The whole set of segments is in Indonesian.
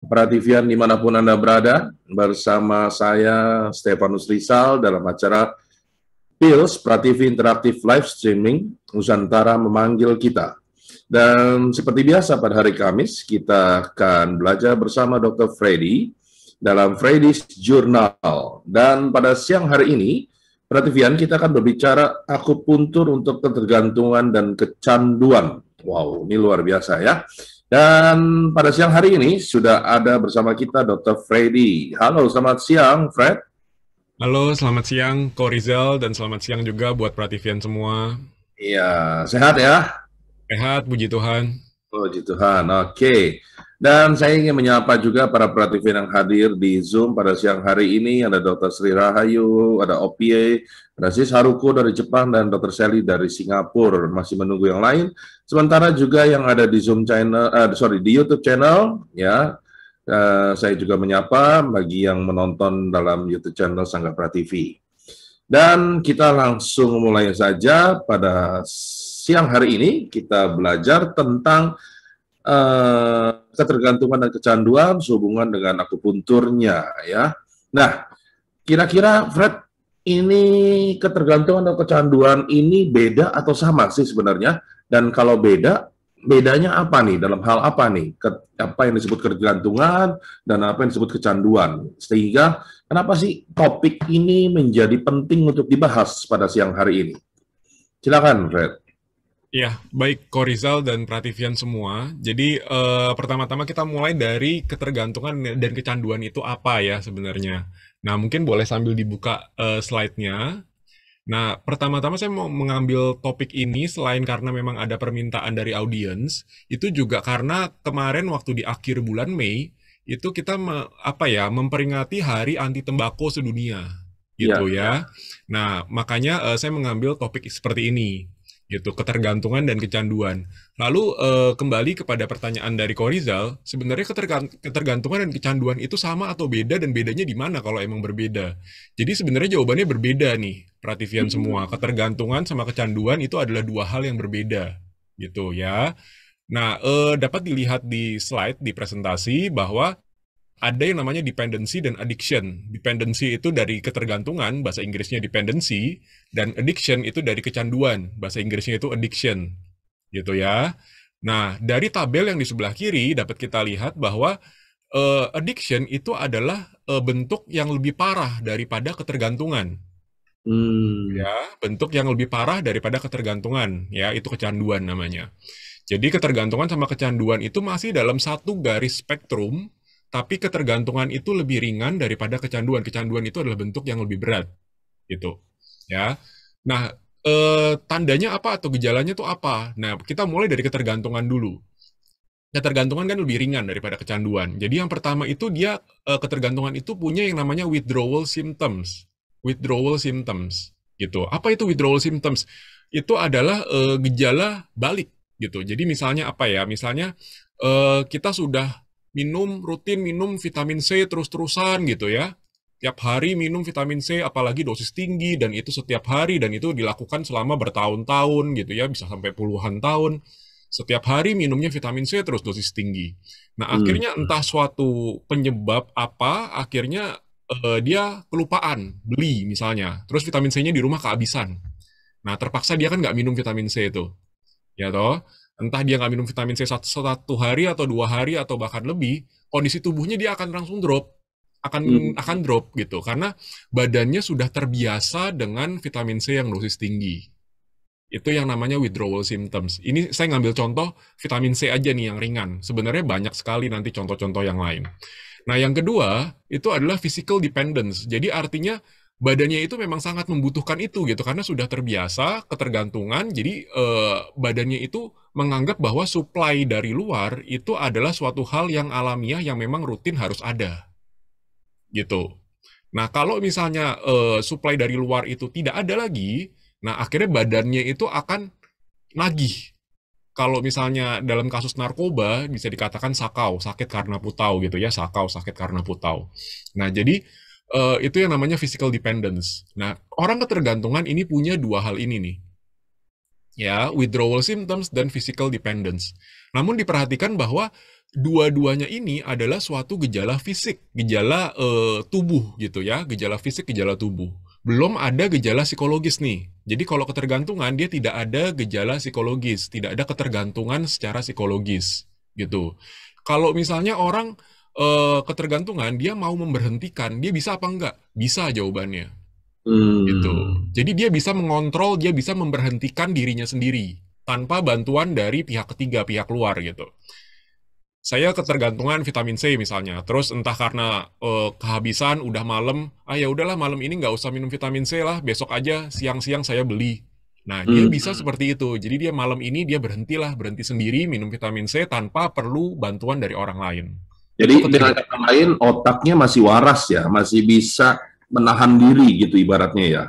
Perhatian dimanapun Anda berada, bersama saya Stefanus Rizal dalam acara PILS, Prativi Interaktif Live Streaming, Nusantara Memanggil Kita. Dan seperti biasa pada hari Kamis, kita akan belajar bersama Dr. Freddy dalam Freddy's Journal. Dan pada siang hari ini, Prativian kita akan berbicara akupuntur untuk ketergantungan dan kecanduan. Wow, ini luar biasa ya. Dan pada siang hari ini sudah ada bersama kita Dr. Freddy. Halo, selamat siang, Fred. Halo, selamat siang Ko Rizal dan selamat siang juga buat Prativian semua. Iya, sehat ya? Sehat, puji Tuhan. Puji Tuhan, oke. Dan saya ingin menyapa juga para Prativian yang hadir di Zoom pada siang hari ini. Ada Dr. Sri Rahayu, ada Opie, ada Sis Haruko dari Jepang, dan Dr. Sally dari Singapura. Masih menunggu yang lain. Sementara juga yang ada di Zoom channel, di YouTube channel, ya. Saya juga menyapa bagi yang menonton dalam YouTube channel Sangga Prativi. Dan kita langsung mulai saja pada siang hari ini. Kita belajar tentang ketergantungan dan kecanduan sehubungan dengan akupunturnya, ya. Nah, kira-kira Fred, ini ketergantungan atau kecanduan ini beda atau sama sih sebenarnya? Dan kalau beda, bedanya apa nih? Dalam hal apa nih? Apa yang disebut ketergantungan dan apa yang disebut kecanduan? Sehingga kenapa sih topik ini menjadi penting untuk dibahas pada siang hari ini? Silakan, Fred. Ya, baik Ko Rizal dan Prativian semua. Jadi pertama-tama kita mulai dari ketergantungan dan kecanduan itu apa ya sebenarnya. Nah, mungkin boleh sambil dibuka slide-nya. Nah, pertama-tama saya mau mengambil topik ini selain karena memang ada permintaan dari audiens, itu juga karena kemarin waktu di akhir bulan Mei itu kita memperingati Hari Anti Tembakau Sedunia gitu Ya, ya. Nah, makanya saya mengambil topik seperti ini gitu, ketergantungan dan kecanduan. Lalu kembali kepada pertanyaan dari Korizal, sebenarnya ketergantungan dan kecanduan itu sama atau beda dan bedanya di mana kalau emang berbeda? Jadi sebenarnya jawabannya berbeda nih, Prativian semua. Ketergantungan sama kecanduan itu adalah dua hal yang berbeda, gitu ya. Nah, dapat dilihat di slide di presentasi bahwa ada yang namanya dependency dan addiction. Dependency itu dari ketergantungan, bahasa Inggrisnya dependency, dan addiction itu dari kecanduan, bahasa Inggrisnya itu addiction. Gitu ya. Nah, dari tabel yang di sebelah kiri dapat kita lihat bahwa addiction itu adalah bentuk yang lebih parah daripada ketergantungan. hmm, Ya, bentuk yang lebih parah daripada ketergantungan, ya, itu kecanduan namanya. Jadi ketergantungan sama kecanduan itu masih dalam satu garis spektrum, tapi ketergantungan itu lebih ringan daripada kecanduan. Kecanduan itu adalah bentuk yang lebih berat, gitu. Ya. Nah, tandanya apa atau gejalanya itu apa? Nah, kita mulai dari ketergantungan dulu. Ketergantungan kan lebih ringan daripada kecanduan. Jadi yang pertama itu dia ketergantungan itu punya yang namanya withdrawal symptoms. Withdrawal symptoms, gitu. Apa itu withdrawal symptoms? Itu adalah gejala balik gitu. Jadi misalnya apa ya? Misalnya kita sudah rutin minum vitamin C terus-terusan gitu ya. Tiap hari minum vitamin C, apalagi dosis tinggi, dan itu setiap hari, dan itu dilakukan selama bertahun-tahun gitu ya, bisa sampai puluhan tahun. Setiap hari minumnya vitamin C terus dosis tinggi. Nah, hmm, akhirnya entah suatu penyebab apa, akhirnya dia kelupaan beli misalnya. Terus vitamin C-nya di rumah kehabisan. Nah, terpaksa dia kan nggak minum vitamin C itu, ya toh. Entah dia nggak minum vitamin C satu hari atau 2 hari atau bahkan lebih, kondisi tubuhnya dia akan langsung drop, akan hmm. drop gitu, karena badannya sudah terbiasa dengan vitamin C yang dosis tinggi. Itu yang namanya withdrawal symptoms. Ini saya ngambil contoh vitamin C aja nih yang ringan. Sebenarnya banyak sekali nanti contoh-contoh yang lain. Nah, yang kedua itu adalah physical dependence. Jadi artinya badannya itu memang sangat membutuhkan itu gitu karena sudah terbiasa ketergantungan. Jadi badannya itu menganggap bahwa supply dari luar itu adalah suatu hal yang alamiah yang memang rutin harus ada gitu. Nah, kalau misalnya supply dari luar itu tidak ada lagi, nah akhirnya badannya itu akan nagih. Kalau misalnya dalam kasus narkoba bisa dikatakan sakau, sakit karena putau gitu ya, sakau sakit karena putau. Nah, jadi itu yang namanya physical dependence. Nah, orang ketergantungan ini punya dua hal ini nih, ya, withdrawal symptoms dan physical dependence. Namun diperhatikan bahwa dua-duanya ini adalah suatu gejala fisik, gejala tubuh gitu ya, gejala fisik, gejala tubuh. Belum ada gejala psikologis nih. Jadi kalau ketergantungan dia tidak ada gejala psikologis, tidak ada ketergantungan secara psikologis gitu. Kalau misalnya orang ketergantungan, dia mau memberhentikan, dia bisa apa enggak? Bisa jawabannya gitu. Hmm. Jadi dia bisa mengontrol, dia bisa memberhentikan dirinya sendiri tanpa bantuan dari pihak ketiga, pihak luar gitu. Saya ketergantungan vitamin C misalnya, terus entah karena kehabisan, udah malam, ya udahlah malam ini nggak usah minum vitamin C lah, besok aja siang-siang saya beli. Nah, dia Hmm. bisa seperti itu. Jadi dia malam ini dia berhenti sendiri minum vitamin C tanpa perlu bantuan dari orang lain. Itu Jadi dengan kata lain otaknya masih waras ya, masih bisa menahan diri gitu ibaratnya ya.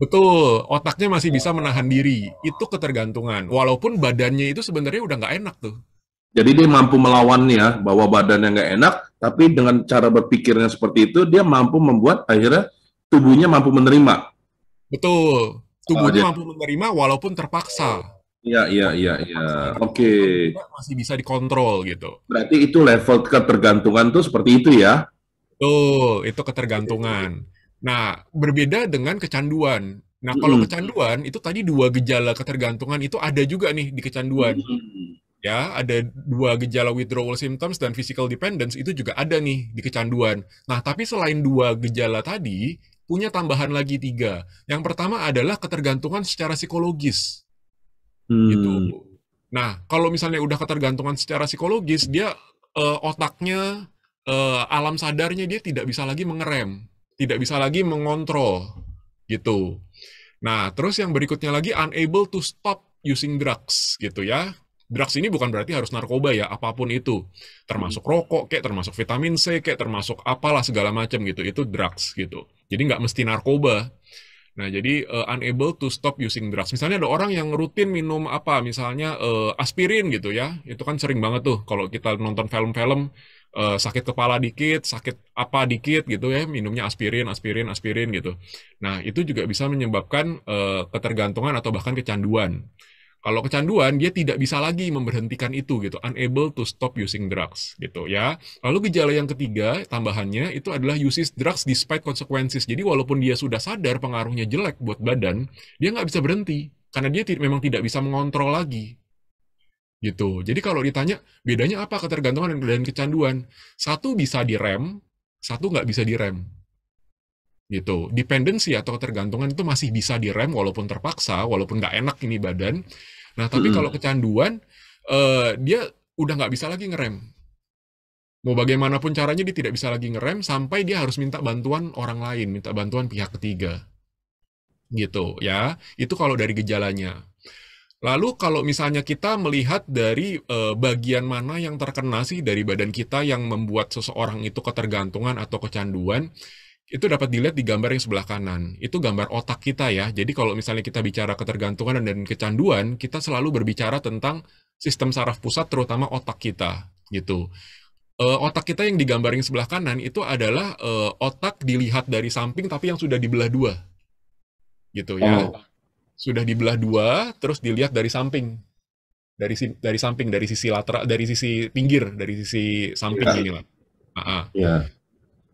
Betul, otaknya masih bisa menahan diri. Itu ketergantungan. Walaupun badannya itu sebenarnya udah nggak enak tuh. Jadi dia mampu melawannya, bahwa badannya nggak enak, tapi dengan cara berpikirnya seperti itu, dia mampu membuat akhirnya tubuhnya mampu menerima. Betul, Oh, tubuhnya jadi, mampu menerima walaupun terpaksa. iya, iya, Walaupun iya, iya. terpaksa gitu. Oke. Paling tidak masih bisa dikontrol gitu. Berarti itu level ketergantungan tuh seperti itu ya. Tuh, itu ketergantungan. Nah, berbeda dengan kecanduan. Nah, kalau Mm-mm. kecanduan itu tadi dua gejala ketergantungan itu ada juga nih di kecanduan. Mm-mm. Ya, ada dua gejala withdrawal symptoms dan physical dependence itu juga ada nih di kecanduan. Nah, tapi selain dua gejala tadi, punya tambahan lagi tiga. Yang pertama adalah ketergantungan secara psikologis, gitu. Hmm. Nah, kalau misalnya udah ketergantungan secara psikologis, dia otaknya, alam sadarnya dia tidak bisa lagi mengerem, tidak bisa lagi mengontrol, gitu. Nah, terus yang berikutnya lagi unable to stop using drugs gitu ya. Drugs ini bukan berarti harus narkoba ya, apapun itu. Termasuk rokok, kayak termasuk vitamin C, kayak termasuk apalah segala macam gitu. Itu drugs gitu. Jadi nggak mesti narkoba. Nah, jadi unable to stop using drugs. Misalnya ada orang yang rutin minum apa, misalnya aspirin gitu ya. Itu kan sering banget tuh kalau kita nonton film-film sakit kepala dikit, sakit apa dikit gitu ya, minumnya aspirin, aspirin, aspirin gitu. Nah, itu juga bisa menyebabkan ketergantungan atau bahkan kecanduan. Kalau kecanduan, dia tidak bisa lagi memberhentikan itu gitu, unable to stop using drugs gitu ya. Lalu gejala yang ketiga, tambahannya itu adalah uses drugs despite consequences. Jadi walaupun dia sudah sadar pengaruhnya jelek buat badan, dia nggak bisa berhenti karena dia memang tidak bisa mengontrol lagi gitu. Jadi kalau ditanya bedanya apa ketergantungan dan kecanduan, satu bisa direm, satu nggak bisa direm gitu. Dependency atau ketergantungan itu masih bisa direm walaupun terpaksa, walaupun nggak enak ini badan. Nah, tapi kalau Mm-mm. kecanduan, dia udah nggak bisa lagi ngerem. Mau bagaimanapun caranya dia tidak bisa lagi ngerem sampai dia harus minta bantuan orang lain, minta bantuan pihak ketiga. Gitu ya. Itu kalau dari gejalanya. Lalu kalau misalnya kita melihat dari bagian mana yang terkena sih dari badan kita yang membuat seseorang itu ketergantungan atau kecanduan, itu dapat dilihat di gambar yang sebelah kanan. Itu gambar otak kita ya. Jadi kalau misalnya kita bicara ketergantungan dan kecanduan, kita selalu berbicara tentang sistem saraf pusat, terutama otak kita, gitu. Otak kita yang digambar yang sebelah kanan itu adalah otak dilihat dari samping tapi yang sudah dibelah dua, gitu ya. Oh, Sudah dibelah dua, terus dilihat dari samping, dari samping, dari sisi lateral, dari sisi pinggir, dari sisi samping iya, inilah. Ah, ah. iya.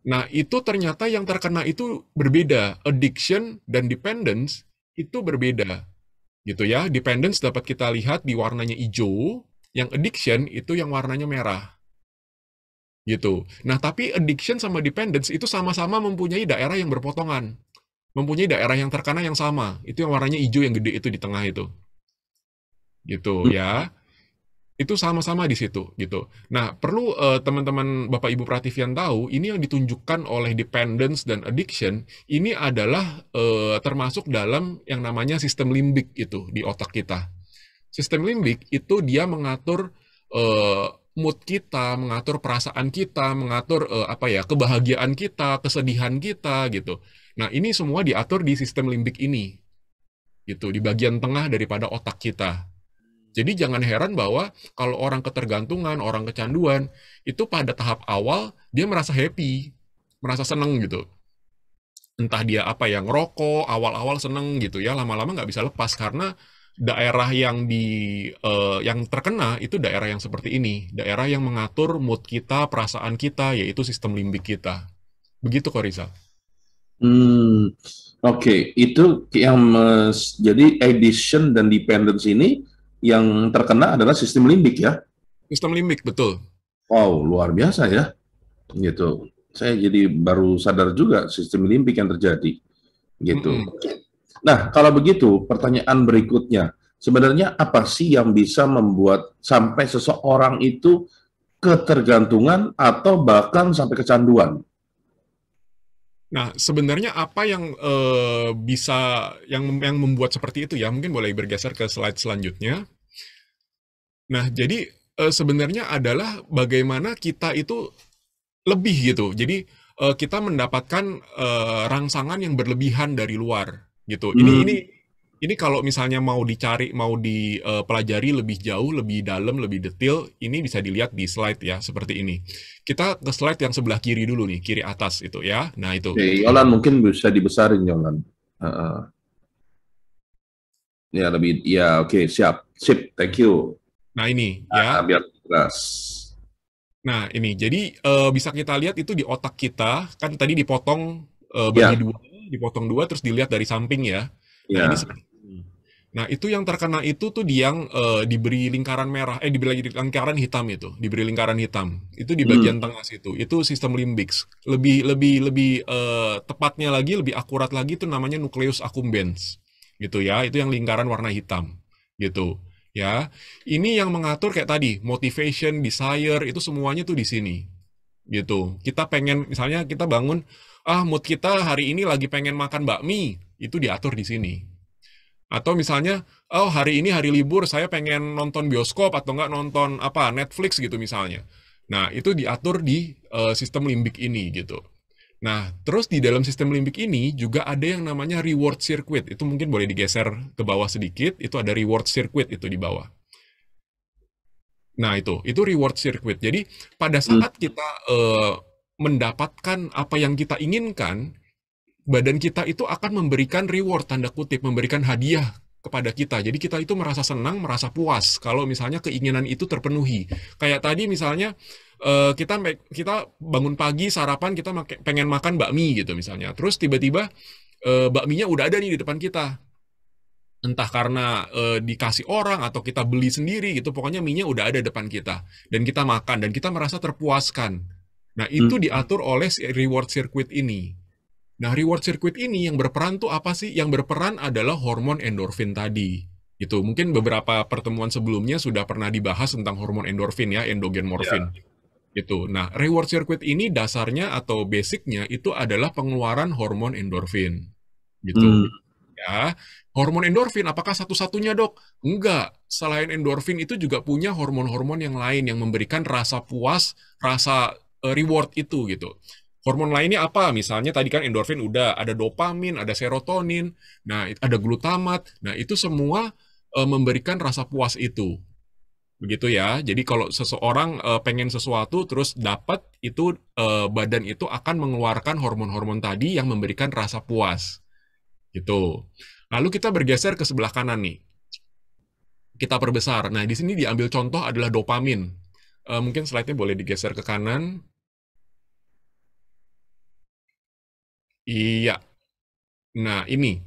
Nah, itu ternyata yang terkena itu berbeda. Addiction dan dependence itu berbeda. Gitu ya. Dependence dapat kita lihat di warnanya hijau, yang addiction itu yang warnanya merah. Gitu. Nah, tapi addiction sama dependence itu sama-sama mempunyai daerah yang berpotongan. Mempunyai daerah yang terkena yang sama. Itu yang warnanya hijau yang gede itu di tengah itu. Gitu Hmm. ya. Itu sama-sama di situ gitu. Nah, perlu teman-teman Bapak Ibu Prativian tahu, ini yang ditunjukkan oleh dependence dan addiction, ini adalah termasuk dalam yang namanya sistem limbik itu di otak kita. Sistem limbik itu dia mengatur mood kita, mengatur perasaan kita, mengatur apa ya, kebahagiaan kita, kesedihan kita gitu. Nah, ini semua diatur di sistem limbik ini gitu, di bagian tengah daripada otak kita. Jadi jangan heran bahwa kalau orang ketergantungan, orang kecanduan, itu pada tahap awal dia merasa happy, merasa seneng gitu. Entah dia apa yang ngerokok, awal-awal seneng gitu ya, lama-lama nggak bisa lepas karena daerah yang terkena itu daerah yang seperti ini, daerah yang mengatur mood kita, perasaan kita, yaitu sistem limbik kita. Begitu kok Rizal. Hmm, oke. Itu yang jadi addition dan dependence ini yang terkena adalah sistem limbik ya. Sistem limbik, betul. Wow, luar biasa ya. Gitu. Saya jadi baru sadar juga sistem limbik yang terjadi. Gitu. Mm-mm. Nah, kalau begitu, pertanyaan berikutnya, sebenarnya apa sih yang bisa membuat sampai seseorang itu ketergantungan atau bahkan sampai kecanduan? Nah, sebenarnya apa yang bisa yang membuat seperti itu ya? Mungkin boleh bergeser ke slide selanjutnya. Nah, jadi sebenarnya adalah bagaimana kita itu lebih gitu. Jadi kita mendapatkan rangsangan yang berlebihan dari luar gitu. Ini Hmm, ini kalau misalnya mau dicari, mau dipelajari lebih jauh, lebih dalam, lebih detail, ini bisa dilihat di slide ya seperti ini. Kita ke slide yang sebelah kiri dulu nih, kiri atas itu ya. Nah itu. oke, Yolan mungkin bisa dibesarin, Yolan. Ya, lebih, ya oke, siap. Sip, thank you. Nah ini Nah, ya. biar jelas. Nah ini. Jadi bisa kita lihat itu di otak kita kan tadi dipotong bagi Ya, dua, dipotong dua terus dilihat dari samping ya. Nah ini ya. seperti ini. Nah, itu yang terkena itu tuh yang diberi lingkaran merah, diberi lingkaran hitam itu, diberi lingkaran hitam. Itu di Hmm, bagian tengah situ. Itu sistem limbix. Lebih tepatnya lagi, lebih akurat lagi itu namanya nucleus accumbens. Gitu ya, itu yang lingkaran warna hitam. Gitu. Ya. Ini yang mengatur kayak tadi, motivation, desire, itu semuanya tuh di sini. Gitu. Kita pengen misalnya kita bangun, mood kita hari ini lagi pengen makan bakmi, itu diatur di sini. Atau misalnya, oh hari ini hari libur, saya pengen nonton bioskop atau enggak nonton apa Netflix gitu misalnya. Nah, itu diatur di sistem limbik ini gitu. Nah, terus di dalam sistem limbik ini juga ada yang namanya reward circuit. Itu mungkin boleh digeser ke bawah sedikit, itu ada reward circuit itu di bawah. Nah, itu reward circuit. Jadi, pada hmm, saat kita mendapatkan apa yang kita inginkan, badan kita itu akan memberikan reward tanda kutip, memberikan hadiah kepada kita. Jadi kita itu merasa senang, merasa puas kalau misalnya keinginan itu terpenuhi. Kayak tadi misalnya kita kita bangun pagi sarapan kita pengen makan bakmi gitu misalnya. Terus tiba-tiba bakminya udah ada nih di depan kita. Entah karena dikasih orang atau kita beli sendiri gitu, pokoknya mie-nya udah ada depan kita dan kita makan dan kita merasa terpuaskan. Nah, itu hmm. diatur oleh reward circuit ini. Nah, reward circuit ini yang berperan tuh apa sih? Yang berperan adalah hormon endorfin tadi. Itu mungkin beberapa pertemuan sebelumnya sudah pernah dibahas tentang hormon endorfin ya, endogen Ya. morfin. Gitu. Nah, reward circuit ini dasarnya atau basicnya itu adalah pengeluaran hormon endorfin. Hmm, Gitu. Ya, hormon endorfin apakah satu-satunya, Dok? Enggak. Selain endorfin itu juga punya hormon-hormon yang lain yang memberikan rasa puas, rasa reward itu gitu. Hormon lainnya apa? Misalnya tadi kan endorfin udah, ada dopamin, ada serotonin, nah ada glutamat. Nah, itu semua memberikan rasa puas itu. Begitu ya. Jadi kalau seseorang pengen sesuatu terus dapat itu badan itu akan mengeluarkan hormon-hormon tadi yang memberikan rasa puas. Gitu. Lalu kita bergeser ke sebelah kanan nih. Kita perbesar. Nah, di sini diambil contoh adalah dopamin. Mungkin slide-nya boleh digeser ke kanan. Iya. Nah, ini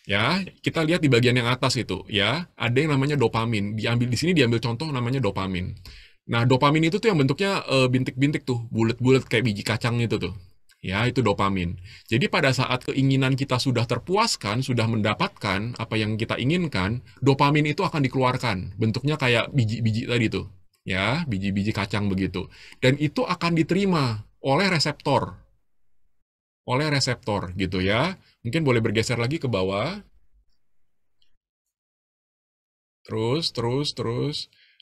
ya, kita lihat di bagian yang atas itu ya, ada yang namanya dopamin. Di sini diambil contoh namanya dopamin. Nah, dopamin itu tuh yang bentuknya bintik-bintik tuh, bulat-bulat kayak biji kacang itu tuh. Ya, itu dopamin. Jadi pada saat keinginan kita sudah terpuaskan, sudah mendapatkan apa yang kita inginkan, dopamin itu akan dikeluarkan. Bentuknya kayak biji-biji tadi tuh. Ya, biji-biji kacang begitu. Dan itu akan diterima oleh reseptor gitu ya. Mungkin boleh bergeser lagi ke bawah. Terus.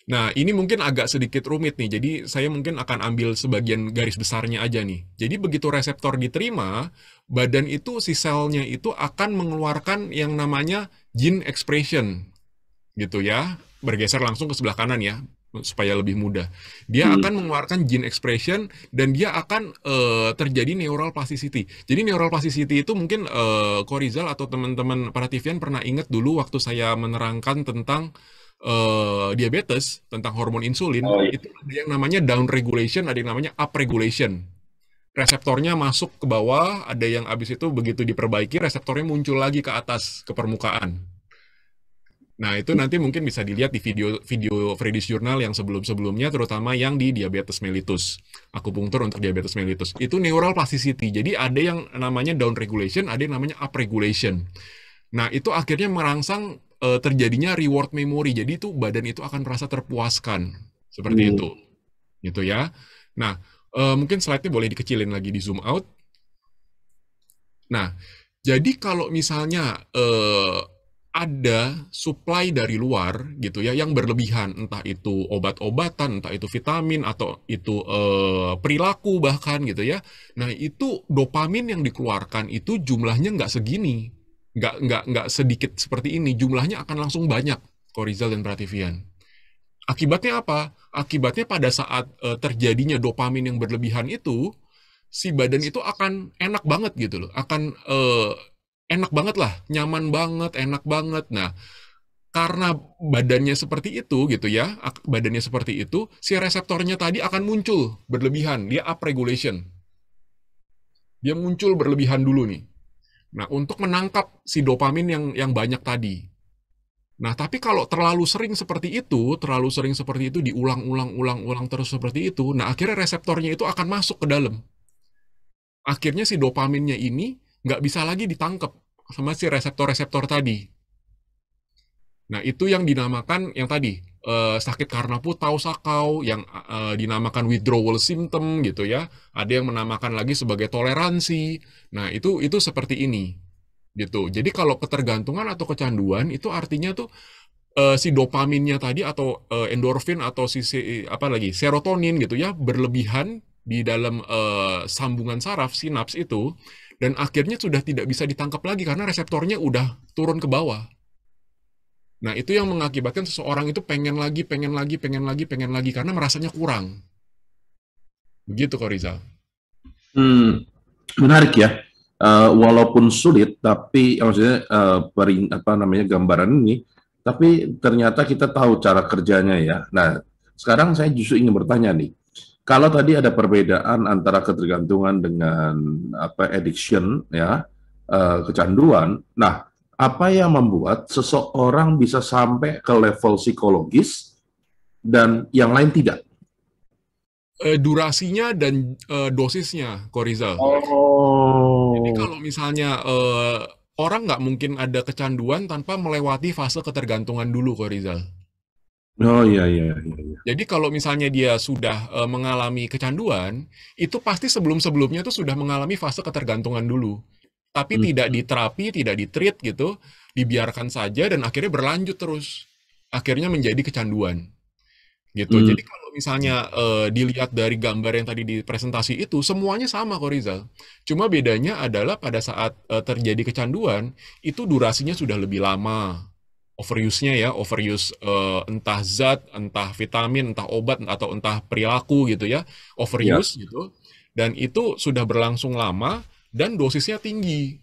Nah, ini mungkin agak sedikit rumit nih. Jadi, saya mungkin akan ambil sebagian garis besarnya aja nih. Jadi, begitu reseptor diterima, badan itu, si selnya itu akan mengeluarkan yang namanya gene expression. Gitu ya. Bergeser langsung ke sebelah kanan ya. supaya lebih mudah. Dia akan mengeluarkan gene expression dan dia akan terjadi neural plasticity. Jadi neural plasticity itu mungkin Korizal atau teman-teman para TVN pernah ingat dulu waktu saya menerangkan tentang diabetes, tentang hormon insulin, Oh iya. itu ada yang namanya down regulation, ada yang namanya up regulation. Reseptornya masuk ke bawah, ada yang abis itu begitu diperbaiki, reseptornya muncul lagi ke atas, ke permukaan. Nah, itu nanti mungkin bisa dilihat di video Freddy's Journal yang sebelum-sebelumnya, terutama yang di diabetes mellitus. Akupunktur untuk diabetes mellitus. Itu neural plasticity. Jadi ada yang namanya down regulation, ada yang namanya up regulation. Nah, itu akhirnya merangsang terjadinya reward memory. Jadi itu badan itu akan merasa terpuaskan. Seperti itu. Gitu ya. Nah, mungkin slide-nya boleh dikecilin lagi, di zoom out. Nah, jadi kalau misalnya ada supply dari luar gitu ya yang berlebihan, entah itu obat-obatan, entah itu vitamin, atau itu perilaku bahkan gitu ya. Nah, itu dopamin yang dikeluarkan itu jumlahnya nggak segini, nggak sedikit seperti ini, jumlahnya akan langsung banyak, Korizal dan Prativian. Akibatnya apa? Akibatnya pada saat terjadinya dopamin yang berlebihan itu, si badan itu akan enak banget gitu loh, akan enak banget lah, nyaman banget, enak banget. Nah, karena badannya seperti itu gitu ya, badannya seperti itu, si reseptornya tadi akan muncul berlebihan, dia up regulation. Dia muncul berlebihan dulu nih. Nah, untuk menangkap si dopamin yang banyak tadi. Nah, tapi kalau terlalu sering seperti itu diulang-ulang terus seperti itu, nah akhirnya reseptornya itu akan masuk ke dalam. Akhirnya si dopaminnya ini nggak bisa lagi ditangkap sama si reseptor-reseptor tadi. Nah, itu yang dinamakan yang tadi, sakit karena putau sakau, yang dinamakan withdrawal symptom gitu ya. Ada yang menamakan lagi sebagai toleransi. Nah, itu seperti ini. Gitu. Jadi kalau ketergantungan atau kecanduan itu artinya tuh si dopaminnya tadi atau endorfin atau apa lagi serotonin gitu ya berlebihan di dalam sambungan saraf sinaps itu, dan akhirnya sudah tidak bisa ditangkap lagi karena reseptornya udah turun ke bawah. Nah, itu yang mengakibatkan seseorang itu pengen lagi karena merasanya kurang. Begitu, kok Rizal. Menarik ya. Walaupun sulit, tapi maksudnya gambaran ini, tapi ternyata kita tahu cara kerjanya ya. Nah, sekarang saya justru ingin bertanya nih, kalau tadi ada perbedaan antara ketergantungan dengan addiction ya, kecanduan. Nah, apa yang membuat seseorang bisa sampai ke level psikologis dan yang lain tidak? Durasinya dan dosisnya, Korizal. Jadi kalau misalnya orang nggak mungkin ada kecanduan tanpa melewati fase ketergantungan dulu, Korizal. Oh iya. Jadi kalau misalnya dia sudah mengalami kecanduan, itu pasti sebelum-sebelumnya tuh sudah mengalami fase ketergantungan dulu. Tapi tidak diterapi, tidak ditreat gitu, dibiarkan saja dan akhirnya berlanjut terus. Akhirnya menjadi kecanduan. Gitu. Jadi kalau misalnya dilihat dari gambar yang tadi di presentasi itu, semuanya sama kok Rizal. Cuma bedanya adalah pada saat terjadi kecanduan, itu durasinya sudah lebih lama. Overuse-nya ya, overuse entah zat, entah vitamin, entah obat, atau entah perilaku gitu ya. Overuse gitu. Dan itu sudah berlangsung lama dan dosisnya tinggi.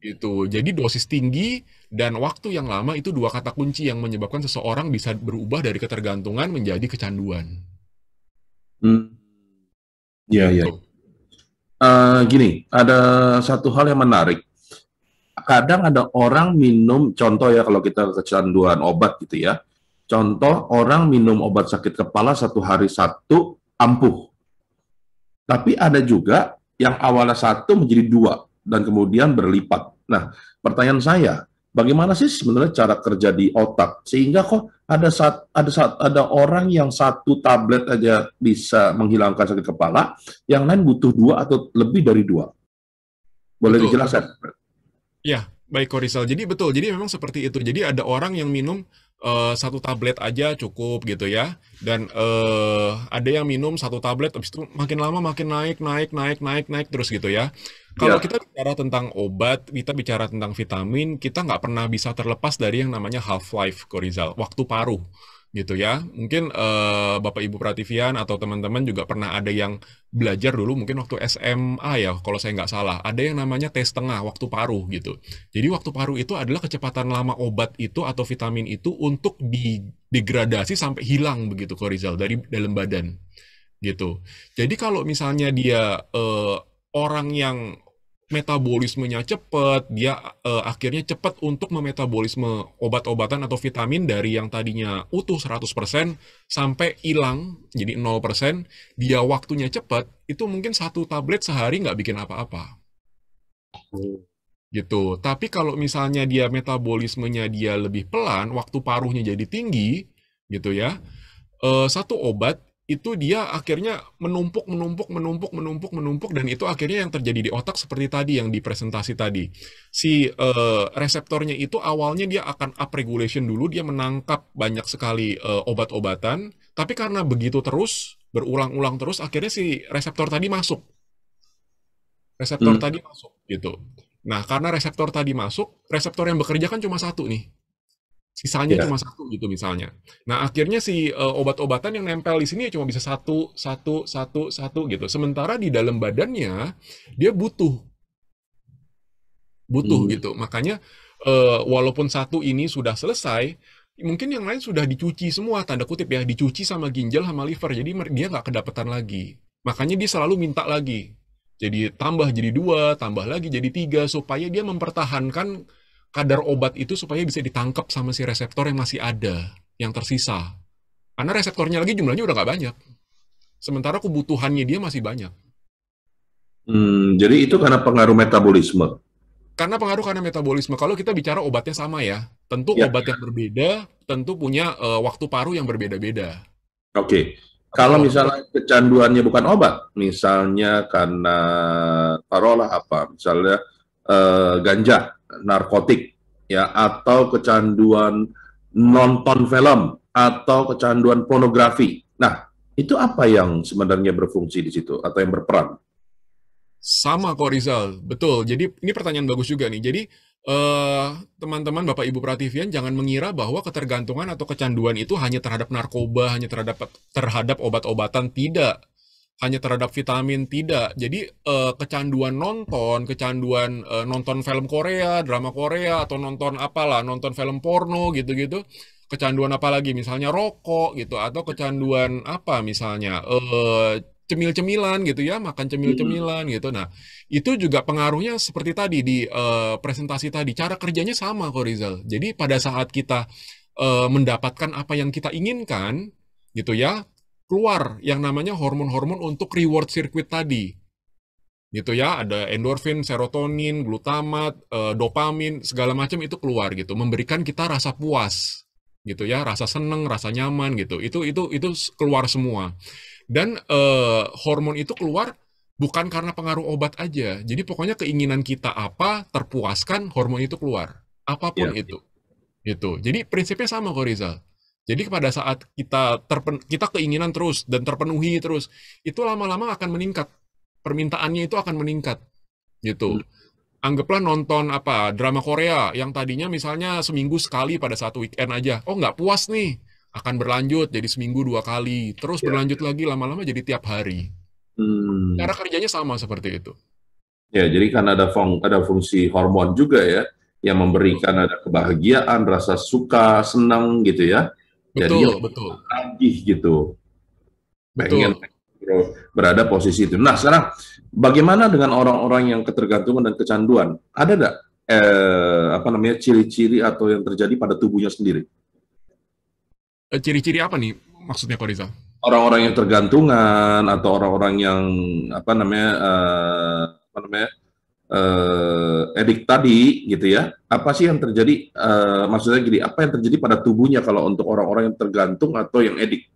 Gitu. Jadi dosis tinggi dan waktu yang lama itu dua kata kunci yang menyebabkan seseorang bisa berubah dari ketergantungan menjadi kecanduan. Iya. Gini, ada satu hal yang menarik. Kadang ada orang minum, contoh ya kalau kita kecanduan obat gitu ya. Contoh orang minum obat sakit kepala 1 hari 1 ampuh. Tapi ada juga yang awalnya 1 menjadi 2 dan kemudian berlipat. Nah, pertanyaan saya, bagaimana sih sebenarnya cara kerja di otak sehingga kok ada orang yang 1 tablet aja bisa menghilangkan sakit kepala, yang lain butuh 2 atau lebih dari 2? Boleh dijelaskan? Ya, baik Korisal. Jadi betul, jadi memang seperti itu. Jadi ada orang yang minum 1 tablet aja cukup gitu ya. Dan ada yang minum 1 tablet, habis itu makin lama makin naik terus gitu ya. Kalau kita bicara tentang obat, kita bicara tentang vitamin, kita nggak pernah bisa terlepas dari yang namanya half-life, Korizal, waktu paruh. gitu ya. Mungkin Bapak Ibu Prativian atau teman-teman juga pernah ada yang belajar dulu mungkin waktu SMA ya, kalau saya nggak salah. Ada yang namanya tes tengah, waktu paruh gitu. Jadi waktu paruh itu adalah kecepatan lama obat itu atau vitamin itu untuk degradasi sampai hilang begitu, Korizal, dari dalam badan gitu. Jadi kalau misalnya dia orang yang metabolismenya cepat, dia akhirnya cepat untuk memetabolisme obat-obatan atau vitamin dari yang tadinya utuh 100% sampai hilang jadi 0%, dia waktunya cepat, itu mungkin satu tablet sehari nggak bikin apa-apa gitu. Tapi kalau misalnya dia metabolismenya dia lebih pelan, waktu paruhnya jadi tinggi gitu ya, satu obat itu dia akhirnya menumpuk, menumpuk, menumpuk, menumpuk, menumpuk, dan itu akhirnya yang terjadi di otak seperti tadi yang di presentasi tadi. Si reseptornya itu awalnya dia akan upregulation dulu, dia menangkap banyak sekali obat-obatan, tapi karena begitu terus, berulang-ulang terus, akhirnya si reseptor tadi masuk. Reseptor Hmm, tadi masuk gitu. Nah, karena reseptor tadi masuk, reseptor yang bekerja kan cuma satu nih. Sisanya ya. cuma satu gitu misalnya. Nah, akhirnya si obat-obatan yang nempel di sini cuma bisa satu, satu, satu, satu gitu. Sementara di dalam badannya dia butuh, butuh Hmm. gitu. Makanya walaupun satu ini sudah selesai, mungkin yang lain sudah dicuci semua, tanda kutip ya, dicuci sama ginjal sama liver. Jadi dia nggak kedapetan lagi. Makanya dia selalu minta lagi. Jadi tambah jadi dua, tambah lagi jadi tiga, supaya dia mempertahankan kadar obat itu supaya bisa ditangkap sama si reseptor yang masih ada, yang tersisa. Karena reseptornya lagi jumlahnya udah nggak banyak. Sementara kebutuhannya dia masih banyak. Jadi itu karena pengaruh metabolisme. Karena metabolisme. Kalau kita bicara obatnya sama ya, tentu Ya, obat yang berbeda, tentu punya waktu paruh yang berbeda-beda. oke. Tapi Kalau kalau misalnya kecanduannya bukan obat, misalnya karena taruhlah apa, misalnya ganja, narkotik, ya, atau kecanduan nonton film, atau kecanduan pornografi. Nah, itu apa yang sebenarnya berfungsi di situ atau yang berperan? sama kok Rizal, betul. Jadi ini pertanyaan bagus juga nih. Jadi teman-teman Bapak Ibu Prativian jangan mengira bahwa ketergantungan atau kecanduan itu hanya terhadap narkoba, hanya terhadap obat-obatan, tidak. Hanya terhadap vitamin, tidak. Jadi kecanduan nonton, kecanduan nonton film Korea, drama Korea, atau nonton apalah, nonton film porno gitu-gitu. Kecanduan apa lagi? Misalnya rokok gitu, atau kecanduan apa misalnya cemil-cemilan gitu ya, makan Hmm. cemil-cemilan gitu. Nah, itu juga pengaruhnya seperti tadi di presentasi tadi. Cara kerjanya sama kok Rizal. Jadi pada saat kita mendapatkan apa yang kita inginkan gitu ya, keluar yang namanya hormon-hormon untuk reward circuit tadi gitu ya, ada endorfin, serotonin, glutamat, dopamin, segala macam itu keluar gitu, memberikan kita rasa puas gitu ya, rasa seneng, rasa nyaman gitu, itu keluar semua. Dan hormon itu keluar bukan karena pengaruh obat aja, jadi pokoknya keinginan kita apa terpuaskan, hormon itu keluar, apapun Ya. itu gitu. Jadi prinsipnya sama kok Rizal. Jadi pada saat kita keinginan terus dan terpenuhi terus, itu lama-lama akan meningkat. Permintaannya itu akan meningkat gitu. Hmm. Anggaplah nonton apa drama Korea yang tadinya misalnya seminggu sekali pada satu weekend aja. Oh nggak puas nih, akan berlanjut jadi seminggu dua kali, terus Ya. berlanjut lagi lama-lama jadi tiap hari. Cara Hmm. kerjanya sama seperti itu. Ya, jadi kan ada fungsi hormon juga ya, yang memberikan ada kebahagiaan, rasa suka, senang gitu ya. Jadinya Betul, betul, lagi gitu, pengen betul. berada posisi itu. Nah, sekarang bagaimana dengan orang-orang yang ketergantungan dan kecanduan? Ada nggak apa namanya ciri-ciri atau yang terjadi pada tubuhnya sendiri? Ciri-ciri apa nih maksudnya kok Rizal? Orang-orang yang tergantungan atau orang-orang yang apa namanya edik tadi gitu ya, apa sih yang terjadi, maksudnya gini, apa yang terjadi pada tubuhnya kalau untuk orang-orang yang tergantung atau yang edik?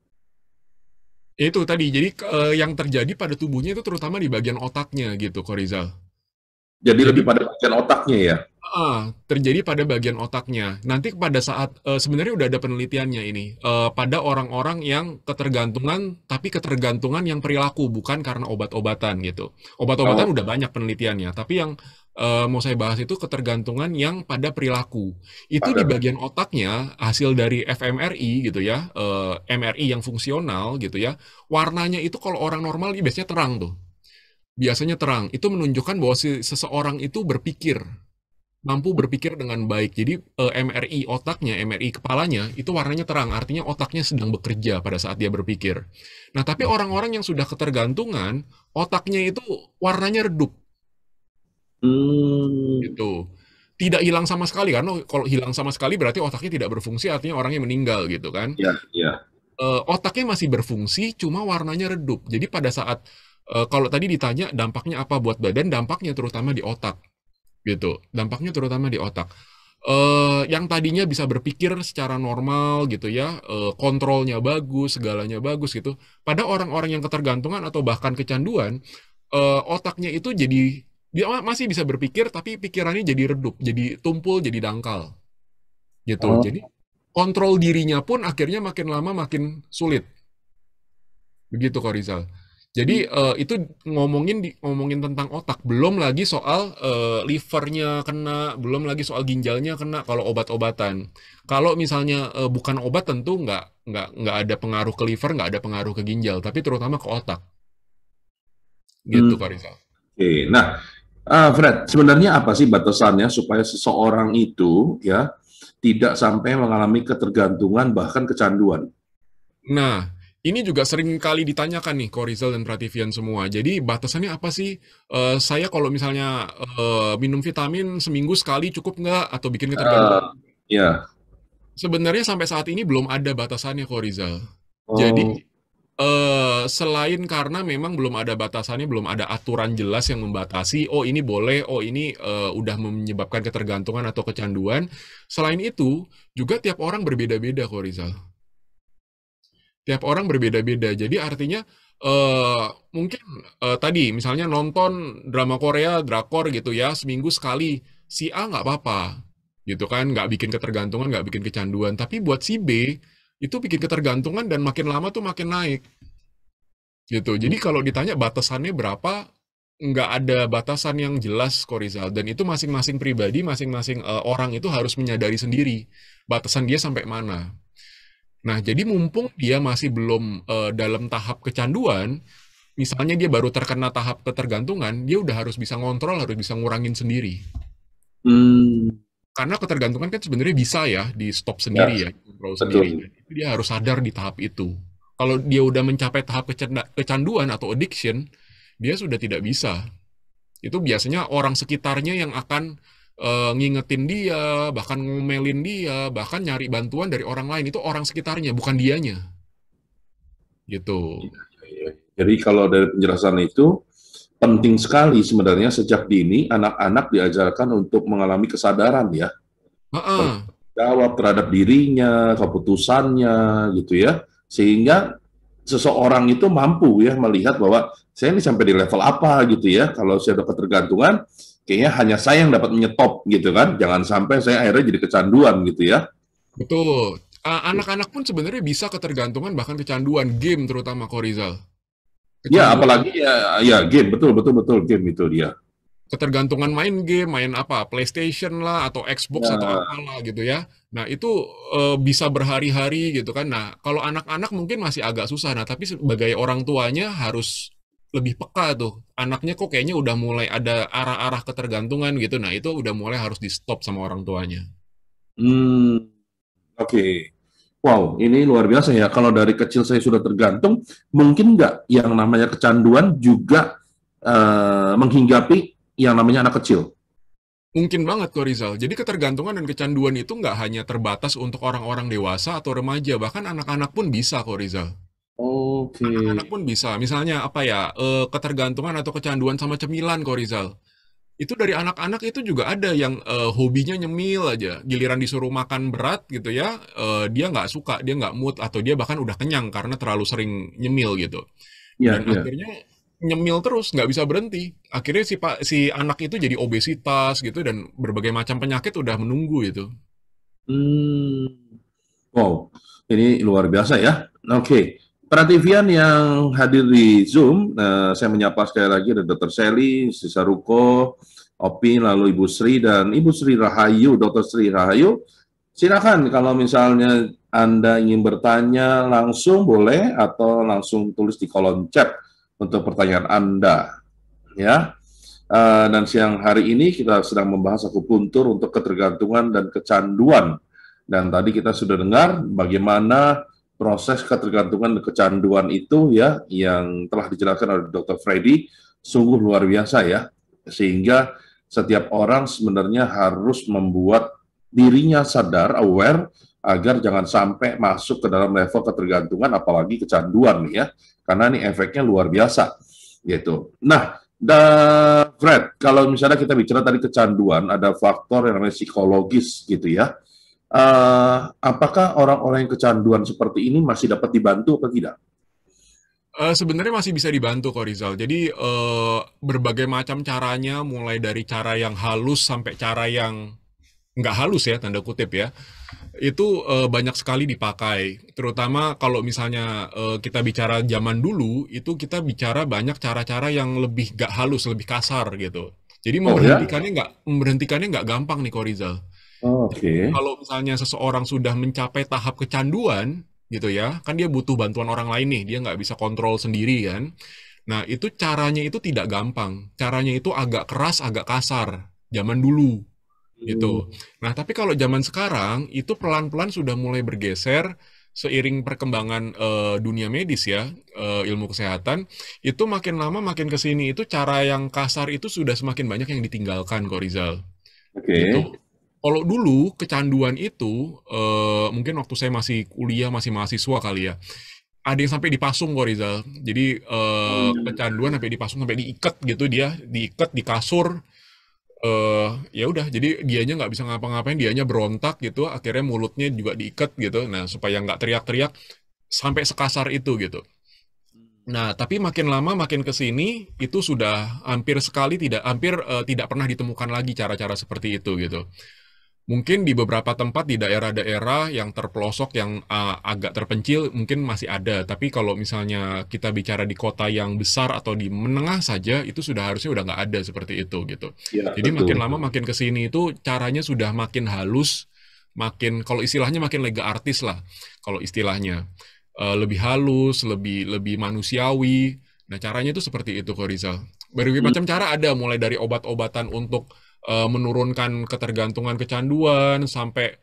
Itu tadi, jadi yang terjadi pada tubuhnya itu terutama di bagian otaknya gitu, Korizal. Jadi Jadi lebih pada bagian otaknya ya. terjadi pada bagian otaknya. Nanti pada saat sebenarnya udah ada penelitiannya ini pada orang-orang yang ketergantungan, tapi ketergantungan yang perilaku bukan karena obat-obatan gitu. Obat-obatan Oh, udah banyak penelitiannya, tapi yang mau saya bahas itu ketergantungan yang pada perilaku. Itu di Pada bagian otaknya, hasil dari fMRI gitu ya, MRI yang fungsional gitu ya, warnanya itu kalau orang normal ini biasanya terang tuh. Biasanya terang. Itu menunjukkan bahwa si seseorang itu berpikir, mampu berpikir dengan baik. Jadi MRI otaknya, MRI kepalanya itu warnanya terang, artinya otaknya sedang bekerja pada saat dia berpikir. Nah, tapi orang-orang yang sudah ketergantungan, otaknya itu warnanya redup hmm, gitu. Tidak hilang sama sekali, karena kalau hilang sama sekali berarti otaknya tidak berfungsi, artinya orangnya meninggal gitu kan. ya, ya. Otaknya masih berfungsi, cuma warnanya redup. Jadi pada saat kalau tadi ditanya dampaknya apa buat badan, dampaknya terutama di otak gitu. Dampaknya terutama di otak. Yang tadinya bisa berpikir secara normal gitu ya, kontrolnya bagus, segalanya bagus gitu. Pada orang-orang yang ketergantungan atau bahkan kecanduan, otaknya itu jadi dia masih bisa berpikir tapi pikirannya jadi redup, jadi tumpul, jadi dangkal gitu. Oh, Jadi kontrol dirinya pun akhirnya makin lama makin sulit. Begitu kok Rizal. Jadi itu ngomongin tentang otak, belum lagi soal livernya kena, belum lagi soal ginjalnya kena kalau obat-obatan. Kalau misalnya bukan obat tentu nggak ada pengaruh ke liver, nggak ada pengaruh ke ginjal, tapi terutama ke otak. Gitu hmm, kok Rizal. oke. Nah, Fred, sebenarnya apa sih batasannya supaya seseorang itu ya tidak sampai mengalami ketergantungan bahkan kecanduan? Nah, ini juga sering kali ditanyakan nih, Korizal dan Prativian semua. Jadi batasannya apa sih? Saya kalau misalnya minum vitamin seminggu sekali cukup nggak? Atau bikin ketergantungan? Eh, ya, Sebenarnya sampai saat ini belum ada batasannya, Korizal. oh, Jadi, selain karena memang belum ada batasannya, belum ada aturan jelas yang membatasi, oh ini boleh, oh ini udah menyebabkan ketergantungan atau kecanduan. Selain itu, juga tiap orang berbeda-beda, Korizal. Tiap orang berbeda-beda. Jadi artinya mungkin tadi misalnya nonton drama Korea, drakor gitu ya, seminggu sekali. Si A nggak apa-apa, gitu kan, nggak bikin ketergantungan, nggak bikin kecanduan. Tapi buat si B, itu bikin ketergantungan dan makin lama tuh makin naik, gitu. Jadi kalau ditanya batasannya berapa, nggak ada batasan yang jelas, Korizal. Dan itu masing-masing pribadi, masing-masing orang itu harus menyadari sendiri batasan dia sampai mana. Nah, jadi mumpung dia masih belum dalam tahap kecanduan, misalnya dia baru terkena tahap ketergantungan, dia udah harus bisa ngontrol, harus bisa ngurangin sendiri. hmm, Karena ketergantungan kan sebenarnya bisa ya di stop ya, sendiri ya, kontrol sendiri. betul. Jadi dia harus sadar di tahap itu. Kalau dia udah mencapai tahap kecanduan atau addiction, dia sudah tidak bisa. Itu biasanya orang sekitarnya yang akan ngingetin dia, bahkan ngomelin dia, bahkan nyari bantuan dari orang lain. Itu orang sekitarnya, bukan dianya. Gitu. Jadi kalau dari penjelasan itu, penting sekali sebenarnya sejak dini anak-anak diajarkan untuk mengalami kesadaran ya, Heeh, bertanggung jawab terhadap dirinya, keputusannya gitu ya, sehingga seseorang itu mampu ya melihat bahwa saya ini sampai di level apa gitu ya, kalau saya udah ketergantungan, kayaknya hanya saya yang dapat menyetop gitu kan, jangan sampai saya akhirnya jadi kecanduan gitu ya. betul. Anak-anak pun sebenarnya bisa ketergantungan bahkan kecanduan game terutama Korizal. Ya Kecanduan apalagi ya, ya game, betul betul betul game itu dia. ketergantungan main game, main apa? PlayStation lah atau Xbox atau Ya, apalah gitu ya. Nah, itu bisa berhari-hari gitu kan. Nah, kalau anak-anak mungkin masih agak susah. Nah, tapi sebagai orang tuanya harus lebih peka tuh. Anaknya kok kayaknya udah mulai ada arah-arah ketergantungan gitu. Nah, itu udah mulai harus di-stop sama orang tuanya. hmm, oke. Wow, ini luar biasa ya. Kalau dari kecil saya sudah tergantung, mungkin nggak yang namanya kecanduan juga menghinggapi yang namanya anak kecil? Mungkin banget kok Rizal. Jadi ketergantungan dan kecanduan itu nggak hanya terbatas untuk orang-orang dewasa atau remaja, bahkan anak-anak pun bisa kok Rizal. Oke, Anak-anak pun bisa. Misalnya apa ya, ketergantungan atau kecanduan sama cemilan kok Rizal. Itu dari anak-anak itu juga ada yang hobinya nyemil aja. Giliran disuruh makan berat gitu ya, dia nggak suka, dia nggak mood, atau dia bahkan udah kenyang karena terlalu sering nyemil gitu. ya, Dan ya. akhirnya nyemil terus, nggak bisa berhenti. Akhirnya si anak itu jadi obesitas gitu dan berbagai macam penyakit udah menunggu itu. Hmm, wow, ini luar biasa ya. Oke, Prativian yang hadir di Zoom, saya menyapa sekali lagi ada Dr. Sally, Sisa Ruko, Opi, lalu Ibu Sri dan Ibu Sri Rahayu, Dr. Sri Rahayu. Silakan kalau misalnya Anda ingin bertanya langsung boleh atau langsung tulis di kolom chat untuk pertanyaan Anda. Ya. Dan siang hari ini kita sedang membahas akupuntur untuk ketergantungan dan kecanduan. Dan tadi kita sudah dengar bagaimana proses ketergantungan dan kecanduan itu ya yang telah dijelaskan oleh Dr. Freddy sungguh luar biasa ya. Sehingga setiap orang sebenarnya harus membuat dirinya sadar, aware, agar jangan sampai masuk ke dalam level ketergantungan apalagi kecanduan ya. Karena ini efeknya luar biasa gitu. Nah, Fred, kalau misalnya kita bicara tadi kecanduan, ada faktor yang namanya psikologis gitu ya. Apakah orang-orang yang kecanduan seperti ini masih dapat dibantu atau tidak? Sebenarnya masih bisa dibantu kok Rizal. Jadi berbagai macam caranya, mulai dari cara yang halus sampai cara yang nggak halus ya, tanda kutip ya, itu banyak sekali dipakai. Terutama kalau misalnya kita bicara zaman dulu, itu kita bicara banyak cara-cara yang lebih nggak halus, lebih kasar gitu. Jadi Oh ya? memberhentikannya nggak gampang nih kok Rizal. Oke. Kalau misalnya seseorang sudah mencapai tahap kecanduan, gitu ya, kan dia butuh bantuan orang lain nih, dia nggak bisa kontrol sendiri kan. Nah, itu caranya itu tidak gampang. Caranya itu agak keras, agak kasar, zaman dulu, gitu. Hmm, Nah, tapi kalau zaman sekarang, itu pelan-pelan sudah mulai bergeser, seiring perkembangan dunia medis ya, ilmu kesehatan, itu makin lama makin ke sini, itu cara yang kasar itu sudah semakin banyak yang ditinggalkan kok Rizal. Gitu. Oke. Kalau dulu kecanduan itu mungkin waktu saya masih kuliah, masih mahasiswa kali ya. Ada yang sampai dipasung kok Rizal. Jadi kecanduan sampai dipasung, sampai diikat gitu dia, diikat di kasur. Ya udah, jadi dianya nggak bisa ngapa-ngapain, dianya berontak gitu. Akhirnya mulutnya juga diikat gitu. Nah supaya nggak teriak-teriak sampai sekasar itu gitu. Nah, tapi makin lama makin ke sini itu sudah hampir tidak pernah ditemukan lagi cara-cara seperti itu gitu. Mungkin di beberapa tempat di daerah-daerah yang terpelosok, yang agak terpencil, mungkin masih ada. Tapi kalau misalnya kita bicara di kota yang besar atau di menengah saja, itu sudah harusnya udah nggak ada seperti itu gitu. Ya, Jadi makin betul. lama makin ke sini itu caranya sudah makin halus, makin kalau istilahnya makin lega artis lah. Kalau istilahnya lebih halus, lebih lebih manusiawi. Nah caranya itu seperti itu kok Rizal. Berbagai Hmm, macam cara ada, mulai dari obat-obatan untuk menurunkan ketergantungan kecanduan, sampai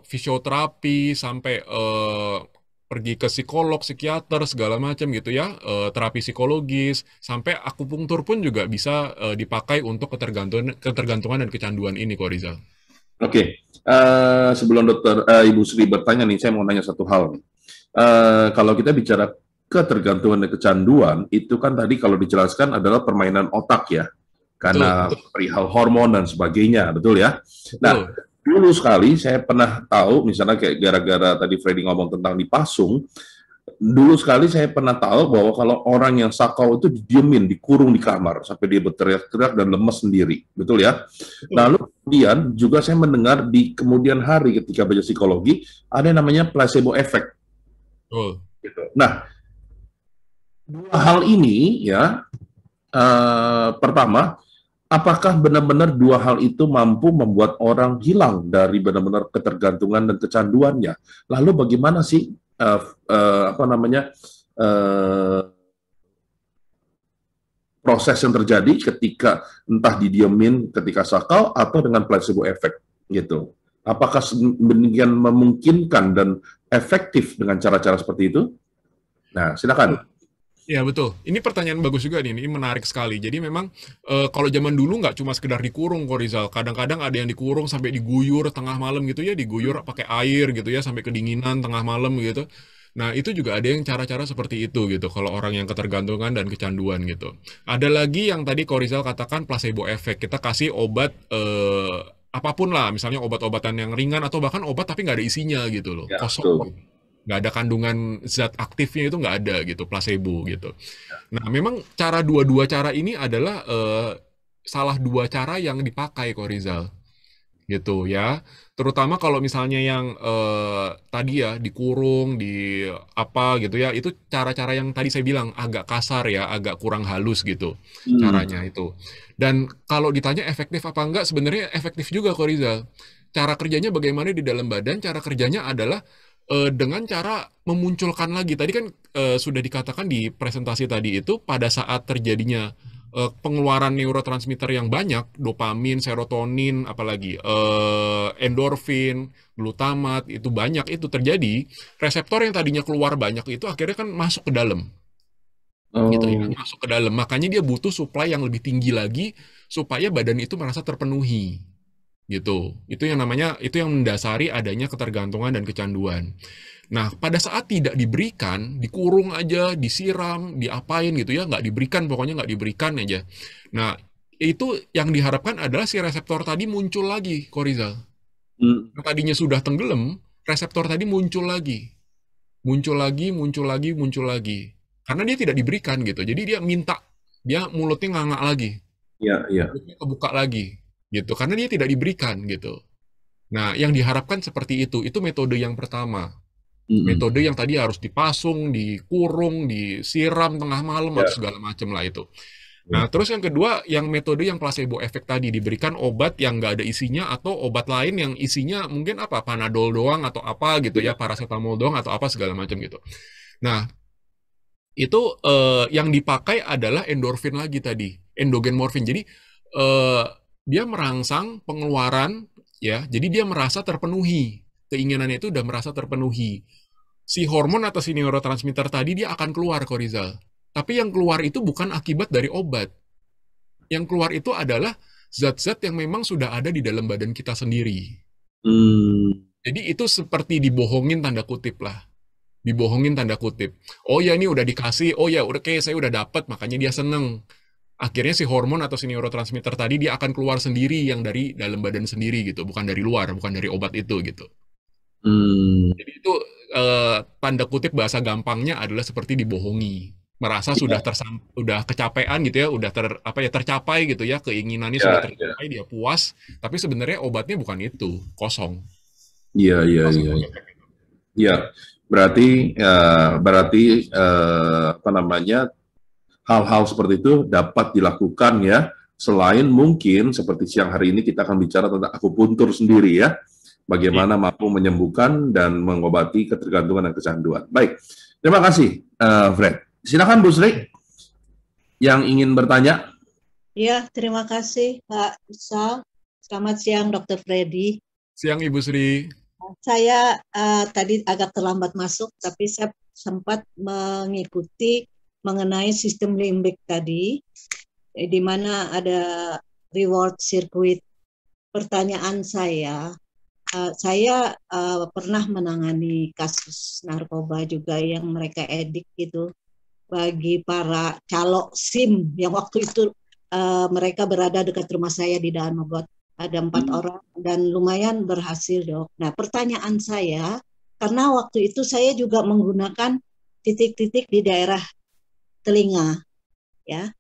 fisioterapi, sampai pergi ke psikolog, psikiater, segala macam gitu ya, terapi psikologis, sampai akupunktur pun juga bisa dipakai untuk ketergantungan dan kecanduan ini kok Rizal. Oke. Sebelum Ibu Sri bertanya nih, saya mau nanya satu hal nih. Kalau kita bicara ketergantungan dan kecanduan, itu kan tadi kalau dijelaskan adalah permainan otak ya, Betul, karena perihal hormon dan sebagainya, betul ya? Nah, betul. dulu sekali saya pernah tahu, misalnya kayak gara-gara tadi Freddy ngomong tentang dipasung, dulu sekali saya pernah tahu bahwa kalau orang yang sakau itu didiemin, dikurung di kamar sampai dia berteriak-teriak dan lemes sendiri, betul ya? Betul. Lalu kemudian juga saya mendengar di kemudian hari ketika belajar psikologi ada yang namanya placebo effect. Betul. Gitu. Nah, dua hal ini ya, pertama, apakah benar-benar dua hal itu mampu membuat orang hilang dari benar-benar ketergantungan dan kecanduannya? Lalu bagaimana sih apa namanya uh, proses yang terjadi ketika entah didiemin ketika sakau atau dengan placebo effect gitu? Apakah demikian memungkinkan dan efektif dengan cara-cara seperti itu? Nah, silakan. Ya betul. Ini pertanyaan bagus juga nih. Ini menarik sekali. Jadi memang kalau zaman dulu nggak cuma sekedar dikurung kok Rizal. Kadang-kadang ada yang dikurung sampai diguyur tengah malam gitu ya, diguyur pakai air gitu ya sampai kedinginan tengah malam gitu. Nah itu juga ada yang cara-cara seperti itu gitu. Kalau orang yang ketergantungan dan kecanduan gitu. Ada lagi yang tadi kok Rizal katakan placebo effect. Kita kasih obat apapun lah, misalnya obat-obatan yang ringan atau bahkan obat tapi nggak ada isinya gitu loh, Ya, kosong, betul. nggak ada kandungan zat aktifnya, itu nggak ada gitu, placebo gitu. Nah, memang dua-dua cara ini adalah salah dua cara yang dipakai kok Rizal gitu ya. Terutama kalau misalnya yang tadi ya dikurung, di apa gitu ya, itu cara-cara yang tadi saya bilang agak kasar ya, agak kurang halus gitu Hmm. caranya itu. Dan kalau ditanya efektif apa enggak, sebenarnya efektif juga kok Rizal. Cara kerjanya bagaimana di dalam badan? Cara kerjanya adalah dengan cara memunculkan lagi. Tadi kan sudah dikatakan di presentasi tadi itu pada saat terjadinya pengeluaran neurotransmitter yang banyak, dopamin, serotonin, apalagi endorfin, glutamat, itu banyak itu terjadi, reseptor yang tadinya keluar banyak itu akhirnya kan masuk ke dalam, gitu ya, Oh, masuk ke dalam. Makanya dia butuh supply yang lebih tinggi lagi supaya badan itu merasa terpenuhi, gitu. Itu yang namanya, itu yang mendasari adanya ketergantungan dan kecanduan. Nah, pada saat tidak diberikan, dikurung aja, disiram, diapain gitu ya, nggak diberikan, pokoknya nggak diberikan aja. Nah, itu yang diharapkan adalah si reseptor tadi muncul lagi, Korizal. hmm. Yang tadinya sudah tenggelam, reseptor tadi muncul lagi. Muncul lagi, muncul lagi, muncul lagi. Karena dia tidak diberikan gitu. Jadi dia minta, dia mulutnya nganga lagi. Ya, ya. Mulutnya kebuka lagi. Gitu. Karena dia tidak diberikan gitu. Nah, yang diharapkan seperti itu metode yang pertama. Hmm. Metode yang tadi harus dipasung, dikurung, disiram tengah malam atau Ya, segala macam lah itu. Nah, ya. terus yang kedua, yang metode yang placebo efek tadi, diberikan obat yang nggak ada isinya atau obat lain yang isinya mungkin apa, panadol doang atau apa gitu ya, Ya. paracetamol doang atau apa segala macam gitu. Nah, itu yang dipakai adalah endorfin lagi tadi, endogen morfin. Jadi eh, dia merangsang pengeluaran ya, jadi dia merasa terpenuhi. Keinginannya itu udah merasa terpenuhi. Si hormon atau si neurotransmitter tadi dia akan keluar, Korizal. Tapi yang keluar itu bukan akibat dari obat. Yang keluar itu adalah zat-zat yang memang sudah ada di dalam badan kita sendiri. Hmm. Jadi itu seperti dibohongin tanda kutip lah. Dibohongin tanda kutip. Oh ya ini udah dikasih, oh ya udah kayak saya udah dapat, makanya dia seneng. Akhirnya si hormon atau si neurotransmitter tadi dia akan keluar sendiri yang dari dalam badan sendiri gitu, bukan dari luar, bukan dari obat itu gitu. Hmm. Jadi itu tanda kutip bahasa gampangnya adalah seperti dibohongi. Merasa sudah Ya, udah kecapean gitu ya, udah apa ya tercapai gitu ya, keinginannya sudah ya, ya. tercapai, dia puas, tapi sebenarnya obatnya bukan itu, kosong. Iya, iya, Kosong iya. efek itu. Iya. Berarti apa namanya, hal-hal seperti itu dapat dilakukan ya, selain mungkin seperti siang hari ini kita akan bicara tentang akupuntur sendiri ya, Iya. bagaimana mampu menyembuhkan dan mengobati ketergantungan dan kecanduan. Baik, terima kasih Fred. Silakan Bu Sri yang ingin bertanya. Ya, terima kasih Pak Sal. Selamat siang Dr. Freddy. Siang Ibu Sri. Saya tadi agak terlambat masuk, tapi saya sempat mengikuti mengenai sistem limbik tadi, di mana ada reward circuit. Pertanyaan saya pernah menangani kasus narkoba juga yang mereka edik gitu, bagi para calo SIM yang waktu itu mereka berada dekat rumah saya di Daan Mogot. Ada 4 orang dan lumayan berhasil, Dok. Nah, pertanyaan saya, karena waktu itu saya juga menggunakan titik-titik di daerah telinga, ya.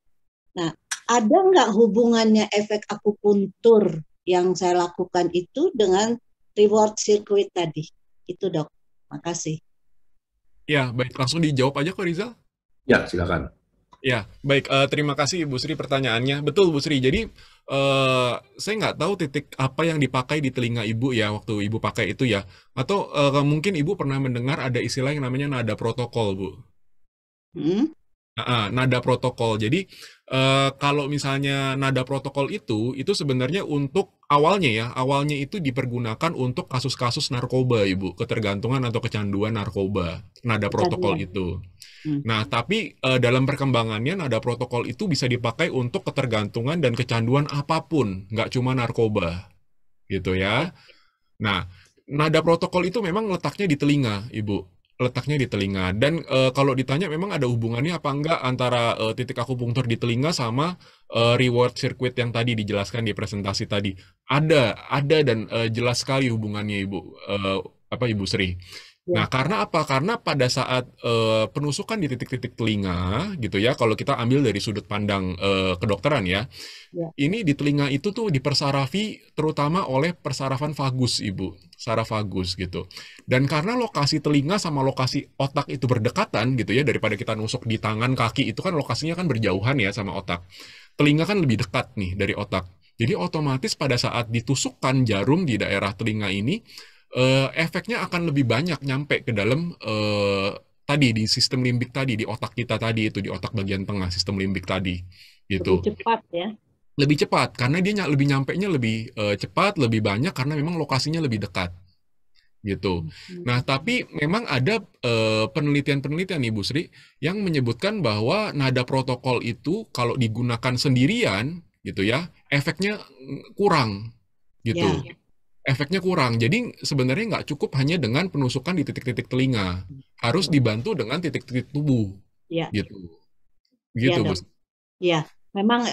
Nah, ada nggak hubungannya efek akupuntur yang saya lakukan itu dengan reward circuit tadi? Itu, Dok. Makasih. Ya, baik. Langsung dijawab aja kok Rizal. Ya, silakan. Ya, baik. Terima kasih Bu Sri pertanyaannya. Betul Bu Sri. Jadi saya nggak tahu titik apa yang dipakai di telinga Ibu ya waktu Ibu pakai itu ya. Atau mungkin Ibu pernah mendengar ada istilah yang namanya nada protokol, Bu. Hmm? Nada protokol. Jadi kalau misalnya nada protokol itu sebenarnya untuk awalnya itu dipergunakan untuk kasus-kasus narkoba, Ibu, ketergantungan atau kecanduan narkoba. Nada protokol Kecanduan. itu. Hmm. Nah, tapi dalam perkembangannya nada protokol itu bisa dipakai untuk ketergantungan dan kecanduan apapun, nggak cuma narkoba, gitu ya. Nah, nada protokol itu memang letaknya di telinga, Ibu. Letaknya di telinga. Dan kalau ditanya memang ada hubungannya apa enggak antara titik akupunktur di telinga sama reward circuit yang tadi dijelaskan di presentasi tadi. Ada dan jelas sekali hubungannya, Ibu. Ibu Sri. Nah, Ya, karena apa? Karena pada saat penusukan di titik-titik telinga, gitu ya, kalau kita ambil dari sudut pandang kedokteran ya, ya, ini di telinga itu tuh dipersarafi terutama oleh persarafan vagus, Ibu, saraf vagus gitu. Dan karena lokasi telinga sama lokasi otak itu berdekatan gitu ya, daripada kita nusuk di tangan, kaki itu kan lokasinya kan berjauhan ya sama otak. Telinga kan lebih dekat nih dari otak. Jadi otomatis pada saat ditusukkan jarum di daerah telinga ini, efeknya akan lebih banyak nyampe ke dalam tadi di sistem limbik tadi, di otak kita tadi itu, di otak bagian tengah sistem limbik tadi lebih gitu. cepat ya. Lebih cepat karena dia lebih nyampenya lebih cepat, lebih banyak karena memang lokasinya lebih dekat gitu. Nah, tapi memang ada penelitian-penelitian nih Bu Sri yang menyebutkan bahwa nada protokol itu kalau digunakan sendirian gitu ya, efeknya kurang gitu. Ya, Efeknya kurang. Jadi sebenarnya nggak cukup hanya dengan penusukan di titik-titik telinga, harus betul. dibantu dengan titik-titik tubuh Ya, gitu. ya Gitu, Bu. dok. Ya, memang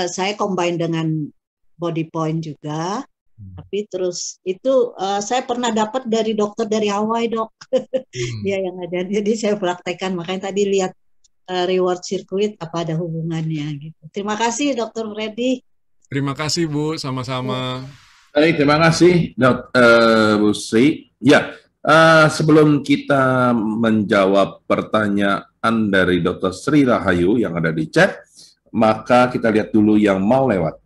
saya combine dengan body point juga. Tapi terus itu saya pernah dapat dari dokter dari Hawaii dok, Hmm. dia yang ada. Jadi saya praktekkan. Makanya tadi lihat reward circuit apa ada hubungannya gitu. Terima kasih dokter Freddy. Terima kasih Bu, sama-sama. Baik, terima kasih Bu Sri. Ya, sebelum kita menjawab pertanyaan dari Dr. Sri Rahayu yang ada di chat, maka kita lihat dulu yang mau lewat.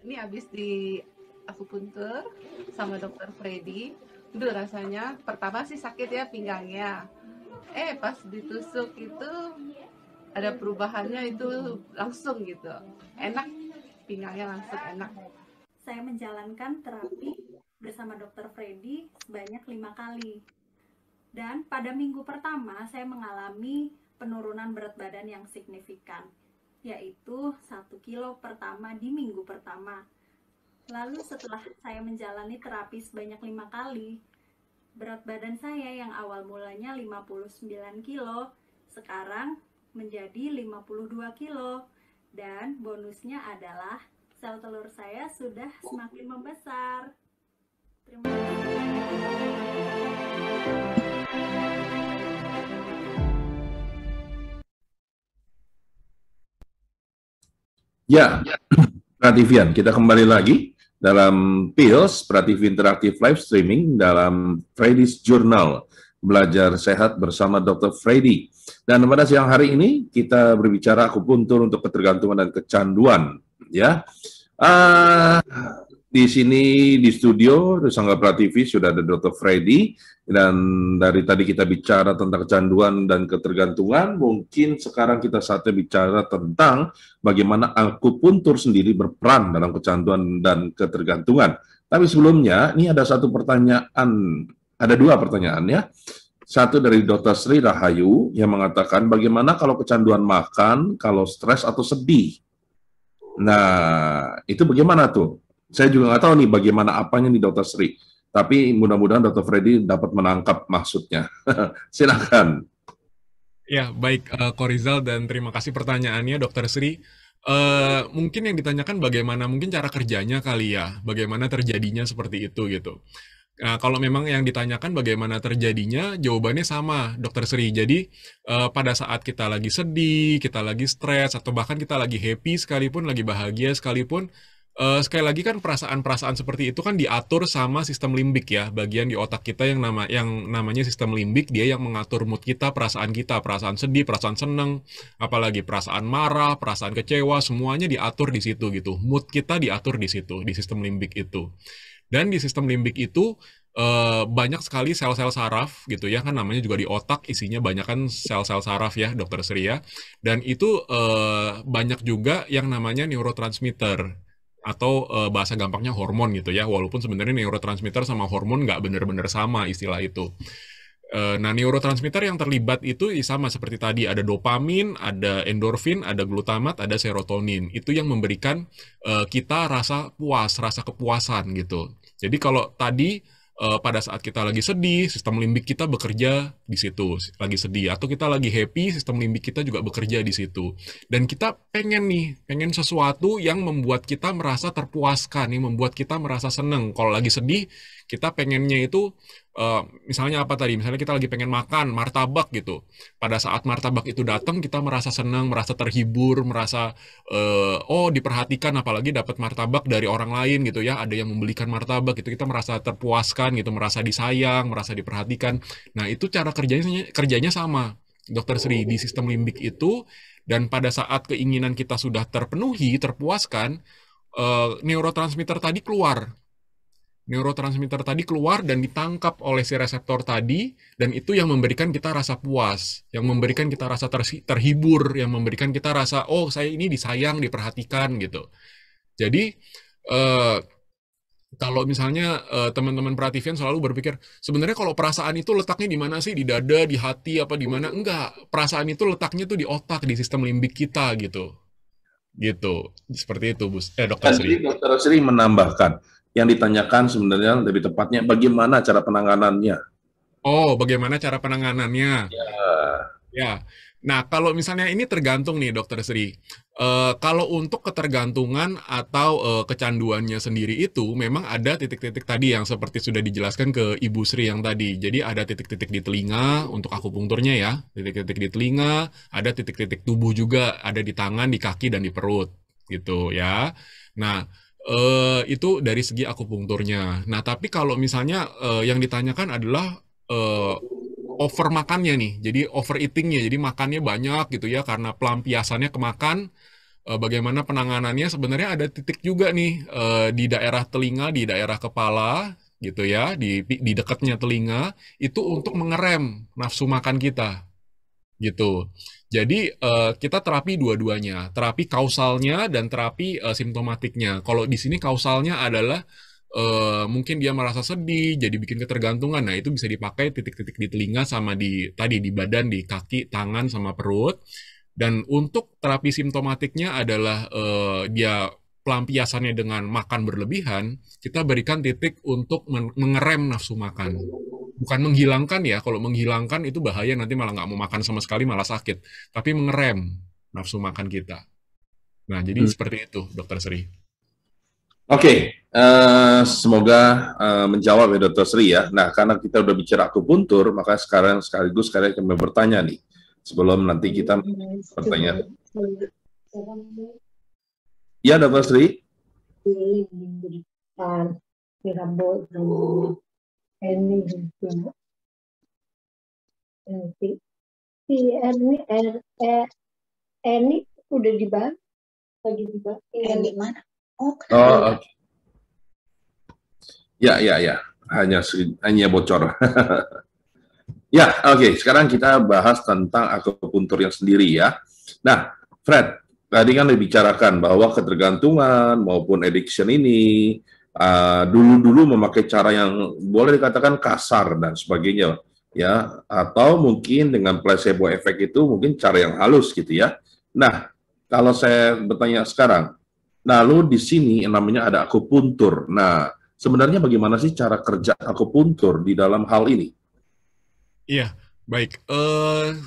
Ini habis di akupuntur sama dokter Freddy. Duh, rasanya pertama sih sakit ya pinggangnya. Pas ditusuk itu ada perubahannya itu langsung gitu. Enak, pinggangnya langsung enak. Saya menjalankan terapi bersama Dr. Freddy sebanyak 5 kali. Dan pada minggu pertama saya mengalami penurunan berat badan yang signifikan, yaitu 1 kilo pertama di minggu pertama. Lalu setelah saya menjalani terapi sebanyak 5 kali, berat badan saya yang awal mulanya 59 kilo, sekarang menjadi 52 kilo. Dan bonusnya adalah sel telur saya sudah semakin membesar. Terima kasih. Ya, Prativian, kita kembali lagi dalam PILS, Prativi Interaktif Live Streaming dalam Freddy's Journal, Belajar Sehat bersama Dr. Freddy. Dan pada siang hari ini kita berbicara akupuntur untuk ketergantungan dan kecanduan. Ya, di sini di studio Sangga Prativi sudah ada Dr. Freddy, dan dari tadi kita bicara tentang kecanduan dan ketergantungan. Mungkin sekarang kita saatnya bicara tentang bagaimana akupuntur sendiri berperan dalam kecanduan dan ketergantungan. Tapi sebelumnya, ini ada satu pertanyaan, ada dua pertanyaan ya. Satu dari Dr. Sri Rahayu yang mengatakan bagaimana kalau kecanduan makan, kalau stres atau sedih. Nah, itu bagaimana tuh? Saya juga nggak tahu nih bagaimana apanya nih Dr. Sri. Tapi mudah-mudahan Dr. Freddy dapat menangkap maksudnya. Silakan. Ya, baik, Korizal, dan terima kasih pertanyaannya, Dr. Sri. Mungkin yang ditanyakan bagaimana mungkin cara kerjanya kali ya, bagaimana terjadinya seperti itu gitu. Nah, kalau memang yang ditanyakan bagaimana terjadinya, jawabannya sama, Dr. Sri. Jadi, pada saat kita lagi sedih, kita lagi stres, atau bahkan kita lagi happy sekalipun, lagi bahagia sekalipun, sekali lagi kan perasaan-perasaan seperti itu kan diatur sama sistem limbik ya, bagian di otak kita yang namanya sistem limbik, dia yang mengatur mood kita, perasaan sedih, perasaan seneng, apalagi perasaan marah, perasaan kecewa, semuanya diatur di situ gitu. Mood kita diatur di situ, di sistem limbik itu. Dan di sistem limbik itu banyak sekali sel-sel saraf gitu ya, kan namanya juga di otak isinya banyak kan sel-sel saraf ya, Dr. Sri ya. Dan itu banyak juga yang namanya neurotransmitter, atau bahasa gampangnya hormon gitu ya, walaupun sebenarnya neurotransmitter sama hormon nggak benar-benar sama istilah itu. Nah, neurotransmitter yang terlibat itu sama seperti tadi, ada dopamin, ada endorfin, ada glutamat, ada serotonin. Itu yang memberikan kita rasa puas, rasa kepuasan gitu. Jadi kalau tadi pada saat kita lagi sedih, sistem limbik kita bekerja di situ, lagi sedih. Atau kita lagi happy, sistem limbik kita juga bekerja di situ. Dan kita pengen sesuatu yang membuat kita merasa terpuaskan, yang membuat kita merasa seneng. Kalau lagi sedih, kita pengennya itu, misalnya apa tadi? Misalnya kita lagi pengen makan martabak gitu. Pada saat martabak itu datang, kita merasa senang, merasa terhibur, merasa oh diperhatikan, apalagi dapat martabak dari orang lain gitu ya. Ada yang membelikan martabak gitu, kita merasa terpuaskan gitu, merasa disayang, merasa diperhatikan. Nah, itu cara kerjanya sama, Dr. Sri, di sistem limbik itu. Dan pada saat keinginan kita sudah terpenuhi, terpuaskan, neurotransmitter tadi keluar. Neurotransmitter tadi keluar dan ditangkap oleh si reseptor tadi, dan itu yang memberikan kita rasa puas, yang memberikan kita rasa terhibur, yang memberikan kita rasa, oh saya ini disayang, diperhatikan gitu. Jadi, kalau misalnya teman-teman Prativian selalu berpikir, sebenarnya kalau perasaan itu letaknya di mana sih? Di dada, di hati, apa di mana? Enggak, perasaan itu letaknya tuh di otak, di sistem limbik kita gitu. Gitu, seperti itu, Dr. Sri. Dr. Sri menambahkan, yang ditanyakan sebenarnya lebih tepatnya bagaimana cara penanganannya. Oh, bagaimana cara penanganannya? Ya. Ya. Nah, kalau misalnya ini tergantung nih, Dr. Sri. Kalau untuk ketergantungan atau kecanduannya sendiri itu memang ada titik-titik tadi yang seperti sudah dijelaskan ke Ibu Sri yang tadi. Jadi ada titik-titik di telinga untuk akupunkturnya ya. Titik-titik di telinga, ada titik-titik tubuh juga, ada di tangan, di kaki, dan di perut gitu ya. Nah, itu dari segi akupunkturnya. Nah, tapi kalau misalnya yang ditanyakan adalah over makannya nih, jadi over eatingnya, jadi makannya banyak gitu ya, karena pelampiasannya kemakan. Bagaimana penanganannya? Sebenarnya ada titik juga nih di daerah telinga, di daerah kepala gitu ya, di dekatnya telinga, itu untuk mengerem nafsu makan kita. gitu. Jadi kita terapi dua-duanya, terapi kausalnya dan terapi simptomatiknya. Kalau di sini kausalnya adalah mungkin dia merasa sedih, jadi bikin ketergantungan. Nah, itu bisa dipakai titik-titik di telinga sama di tadi di badan, di kaki, tangan sama perut. Dan untuk terapi simptomatiknya adalah dia pelampiasannya dengan makan berlebihan, kita berikan titik untuk mengerem nafsu makan. Bukan menghilangkan ya, kalau menghilangkan itu bahaya, nanti malah nggak mau makan sama sekali, malah sakit. Tapi mengerem nafsu makan kita. Nah, jadi seperti itu, Dokter Sri. Oke, semoga menjawab ya Dokter Sri ya. Nah, karena kita udah bicara akupuntur, maka sekarang sekaligus kami bertanya nih, sebelum nanti kita bertanya. Ya, Dokter Sri. Ini udah dibahas, lagi dibahas. Ini mana? Oh, okay. Ya. Hanya bocor. Ya, oke. Sekarang kita bahas tentang akupuntur yang sendiri ya. Nah, Fred, tadi kan dibicarakan bahwa ketergantungan maupun addiction ini dulu-dulu memakai cara yang boleh dikatakan kasar dan sebagainya, ya, atau mungkin dengan placebo effect itu mungkin cara yang halus gitu ya. Nah, kalau saya bertanya sekarang, lalu di sini yang namanya ada akupuntur. Nah, sebenarnya bagaimana sih cara kerja akupuntur di dalam hal ini? Iya, baik.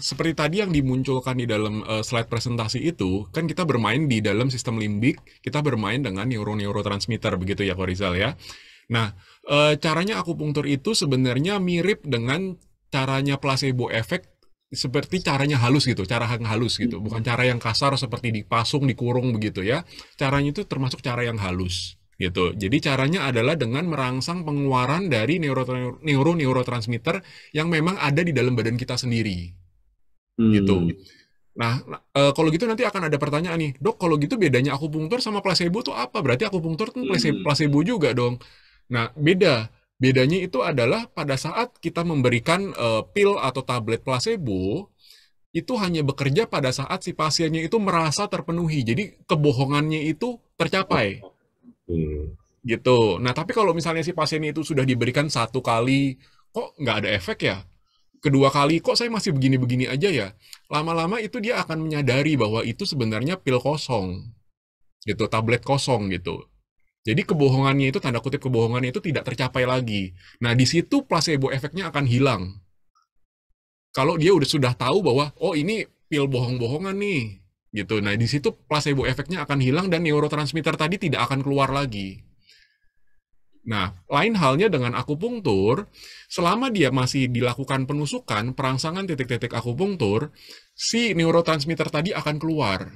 Seperti tadi yang dimunculkan di dalam slide presentasi itu, kan kita bermain di dalam sistem limbik, kita bermain dengan neurotransmitter, begitu ya, Ko Rizal ya. Nah, caranya akupunktur itu sebenarnya mirip dengan caranya placebo effect, seperti caranya halus gitu, cara yang halus gitu, bukan cara yang kasar seperti dipasung, dikurung begitu ya. Caranya itu termasuk cara yang halus gitu. Jadi caranya adalah dengan merangsang pengeluaran dari neurotransmitter yang memang ada di dalam badan kita sendiri. Gitu. Nah, kalau gitu nanti akan ada pertanyaan nih, Dok, kalau gitu bedanya akupunktur sama placebo tuh apa? Berarti akupunktur tuh placebo juga dong. Nah, bedanya itu adalah pada saat kita memberikan pil atau tablet placebo, itu hanya bekerja pada saat si pasiennya itu merasa terpenuhi. Jadi kebohongannya itu tercapai. Gitu. Nah, tapi kalau misalnya si pasien itu sudah diberikan 1 kali, kok nggak ada efek ya? 2 kali, kok saya masih begini-begini aja ya? Lama-lama itu dia akan menyadari bahwa itu sebenarnya pil kosong. Gitu, tablet kosong gitu. Jadi kebohongannya itu, tanda kutip kebohongannya itu tidak tercapai lagi. Nah, di situ placebo efeknya akan hilang. Kalau dia sudah tahu bahwa, oh ini pil bohong-bohongan nih. Gitu. Nah, di situ placebo efeknya akan hilang dan neurotransmitter tadi tidak akan keluar lagi. Nah, lain halnya dengan akupunktur, selama dia masih dilakukan penusukan, perangsangan titik-titik akupunktur, si neurotransmitter tadi akan keluar.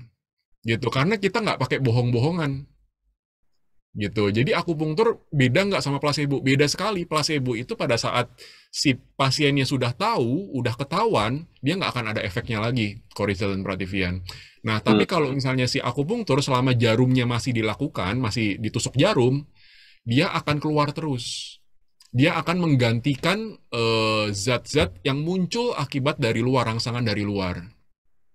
Gitu, karena kita nggak pakai bohong-bohongan. Gitu. Jadi akupunktur beda nggak sama placebo? Beda sekali. Placebo itu pada saat si pasiennya sudah tahu, udah ketahuan, dia nggak akan ada efeknya lagi, Ko Rizal dan Prativian. Nah, tapi kalau misalnya si akupunktur selama jarumnya masih dilakukan, masih ditusuk jarum, dia akan keluar terus. Dia akan menggantikan zat-zat yang muncul akibat dari luar, rangsangan dari luar.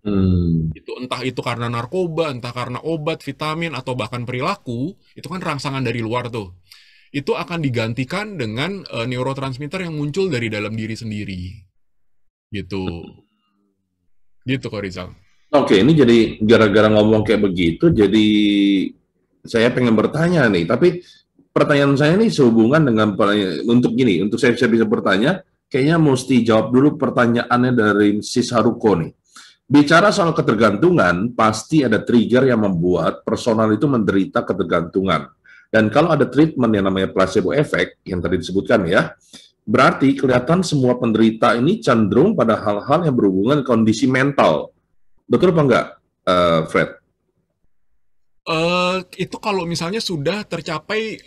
Entah itu karena narkoba, entah karena obat, vitamin, atau bahkan perilaku, itu kan rangsangan dari luar tuh. Itu akan digantikan dengan neurotransmitter yang muncul dari dalam diri sendiri. Gitu. Gitu, Ko Rizal. Oke, ini jadi gara-gara ngomong kayak begitu, jadi saya pengen bertanya nih, tapi pertanyaan saya ini sehubungan dengan untuk saya bisa bertanya, kayaknya mesti jawab dulu pertanyaannya dari Sis Haruko nih. Bicara soal ketergantungan, pasti ada trigger yang membuat personal itu menderita ketergantungan. Dan kalau ada treatment yang namanya placebo effect, yang tadi disebutkan ya, berarti kelihatan semua penderita ini cenderung pada hal-hal yang berhubungan kondisi mental. Betul apa enggak, Fred? Itu kalau misalnya sudah tercapai